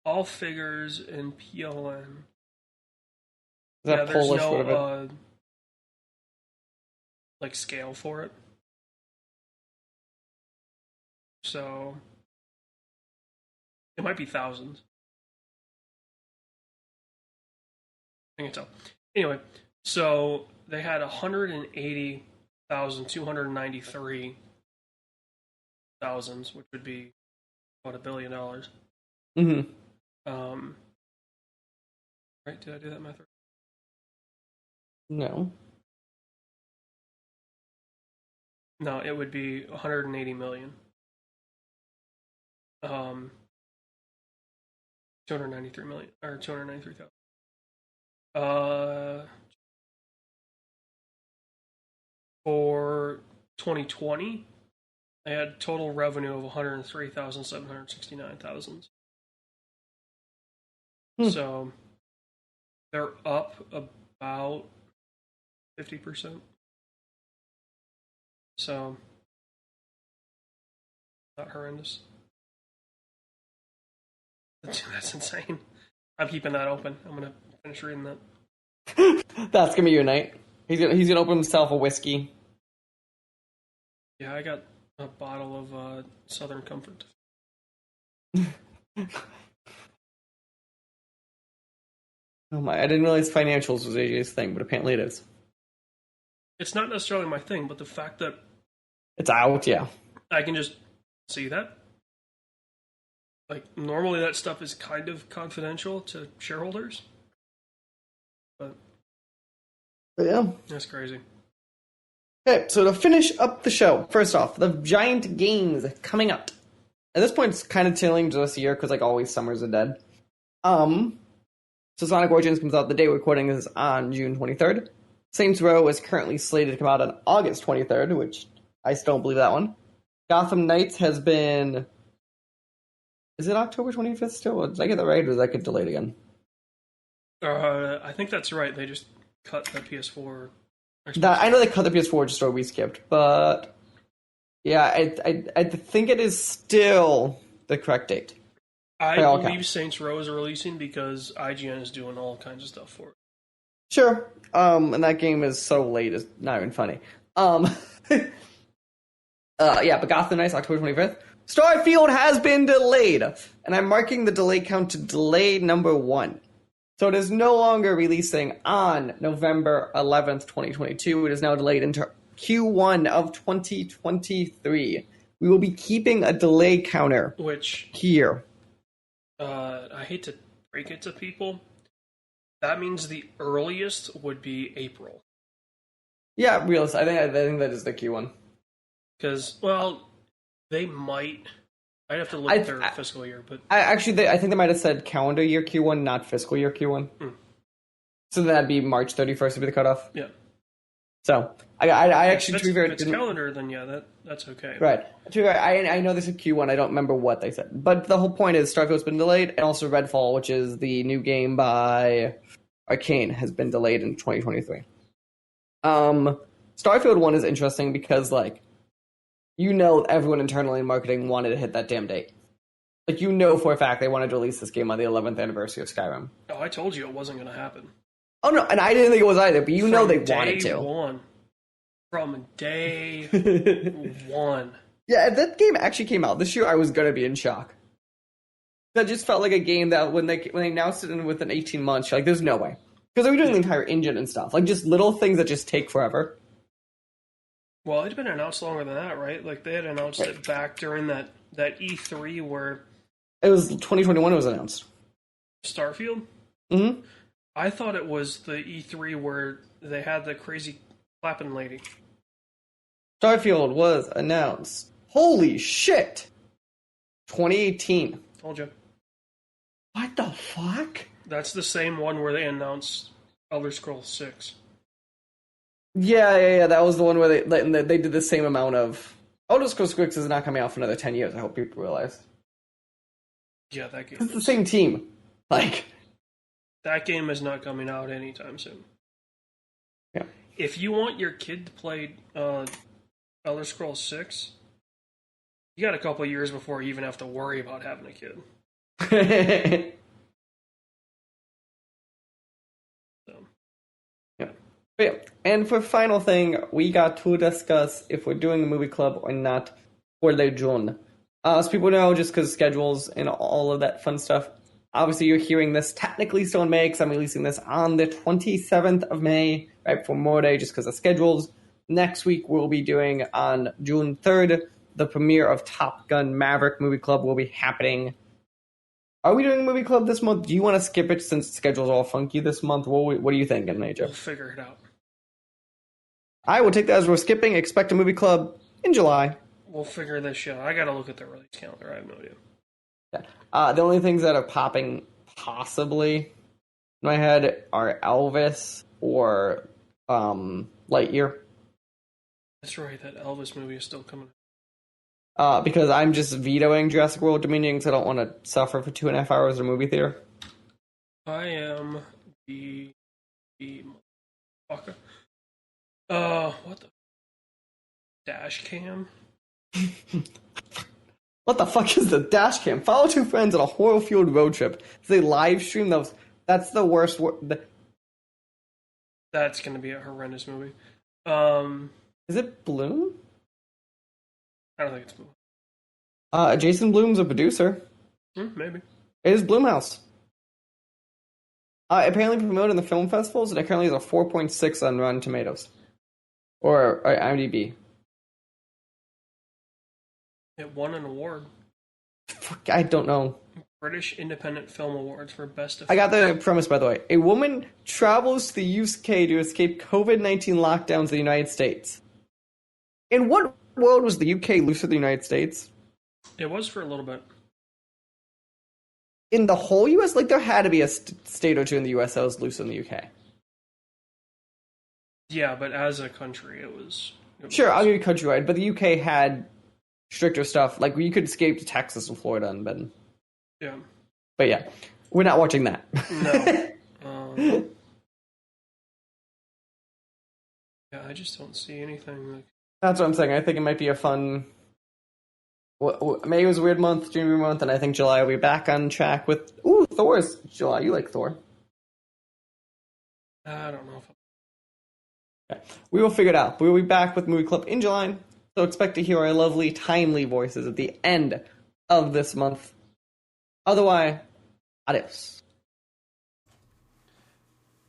All figures in PLN. Is that There's Polish? no Whatever. like scale for it. So it might be thousands. I can tell. Anyway, so they had 180,293 thousands, which would be about $1 billion. Mm-hmm. Right? Did I do that math right? No. No, it would be 180 million. 293 million or 293,000. For 2020, they had total revenue of 103,769,000. So they're up about 50%. So not horrendous. That's insane. I'm keeping that open. I'm gonna finish reading that. That's gonna be your night. He's gonna open himself a whiskey. Yeah, I got a bottle of Southern Comfort. Oh my! I didn't realize financials was AJ's thing, but apparently it is. It's not necessarily my thing, but the fact that It's out, yeah. I can just see that. Like, normally that stuff is kind of confidential to shareholders. But yeah. That's crazy. Okay, so to finish up the show, first off, the giant games coming out. At this point, it's kind of tailing to this year, because like always, summers are dead. So Sonic Origins comes out the day we're recording is on June 23rd. Saints Row is currently slated to come out on August 23rd, which I still don't believe that one. Gotham Knights has been... Is it October 25th still? Did I get that right, or did that get delayed again? I think that's right. They just cut the PS4. I know they cut the PS4 just so we skipped, but... Yeah, I think it is still the correct date. I believe Saints Row is releasing because IGN is doing all kinds of stuff for it. Sure. And that game is so late, it's not even funny. Yeah, but Gotham Knights, October 25th. Starfield has been delayed, and I'm marking the delay count to delay number 1. So it is no longer releasing on November 11th, 2022. It is now delayed into Q1 of 2023. We will be keeping a delay counter here. I hate to break it to people. That means the earliest would be April. Yeah, realistic. I think that is the Q1. Because, well, they might. I'd have to look at their fiscal year, but I think they might have said calendar year Q1, not fiscal year Q1. So that'd be March 31st would be the cutoff. Yeah. So I actually if it's calendar, then yeah, that's okay. Right. I know this is Q1. I don't remember what they said, but the whole point is Starfield's been delayed, and also Redfall, which is the new game by Arcane, has been delayed in 2023. Starfield one is interesting because everyone internally in marketing wanted to hit that damn date. For a fact they wanted to release this game on the 11th anniversary of Skyrim. Oh, I told you it wasn't going to happen. Oh, no, and I didn't think it was either, but they wanted to. From day one. Yeah, if that game actually came out this year, I was going to be in shock. That just felt like a game that when they announced it within 18 months, you're like, there's no way. Because they were doing the entire engine and stuff. Just little things that just take forever. Well, it had been announced longer than that, right? They had announced it back during that E3 where... It was 2021 it was announced. Starfield? Mm-hmm. I thought it was the E3 where they had the crazy clapping lady. Starfield was announced. Holy shit! 2018. Told you. What the fuck? That's the same one where they announced Elder Scrolls 6. Yeah. That was the one where they did the same amount of... Elder Scrolls 6 is not coming out for another 10 years, I hope people realize. Yeah, that game. It's the same team. That game is not coming out anytime soon. Yeah. If you want your kid to play Elder Scrolls 6, You got a couple of years before you even have to worry about having a kid. So, Yeah. But yeah. And for final thing, we got to discuss if we're doing a movie club or not for the June. As people know, just because schedules and all of that fun stuff. Obviously, you're hearing this technically still in May, because I'm releasing this on the 27th of May, right before Memorial Day, just because of schedules. Next week, we'll be doing on June 3rd, the premiere of Top Gun Maverick Movie Club will be happening. Are we doing a movie club this month? Do you want to skip it since the schedule's all funky this month? What are you thinking, Major? we'll figure it out. I will take that as we're skipping. Expect a movie club in July. We'll figure this shit out. I gotta look at the release calendar. I have no idea. The only things that are popping possibly in my head are Elvis or Lightyear. That's right. That Elvis movie is still coming. Because I'm just vetoing Jurassic World Dominion because I don't want to suffer for 2.5 hours in a movie theater. I am the motherfucker. What the dash cam? What the fuck is the dash cam? Follow two friends on a horror-fueled road trip. They live stream those. That's the worst. That's gonna be a horrendous movie. Is it Bloom? I don't think it's Bloom. Jason Blum's a producer. Maybe. It is Blumhouse. Apparently promoted in the film festivals, and it currently has a 4.6 on Rotten Tomatoes. Or IMDb. It won an award. Fuck, I don't know. British Independent Film Awards for Best Effects. I got the premise, by the way. A woman travels to the UK to escape COVID-19 lockdowns in the United States. In what world was the UK looser than the United States? It was for a little bit. In the whole US? Like, there had to be a state or two in the US that was looser than the UK. Yeah, but as a country, it was Sure, I'll give you countrywide, but the UK had stricter stuff. Like, you could escape to Texas and Florida and then... Yeah. But yeah, we're not watching that. No. Yeah, I just don't see anything. Like... That's what I'm saying. I think it might be a fun... May was a weird month, June was a weird month, and I think July will be back on track with... Ooh, Thor's July. You like Thor. I don't know if Okay. We will figure it out. We will be back with Movie Club in July, so expect to hear our lovely, timely voices at the end of this month. Otherwise, adios.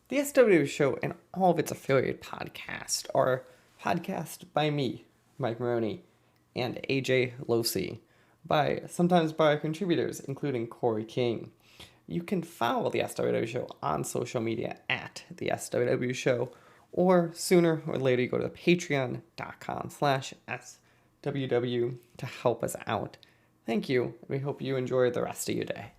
The SWW Show and all of its affiliate podcasts are podcast by me, Mike Maroney, and AJ Losi, sometimes by our contributors, including Corey King. You can follow the SWW Show on social media at the SWW Show, or sooner or later you go to patreon.com/SWW to help us out. Thank you, and we hope you enjoy the rest of your day.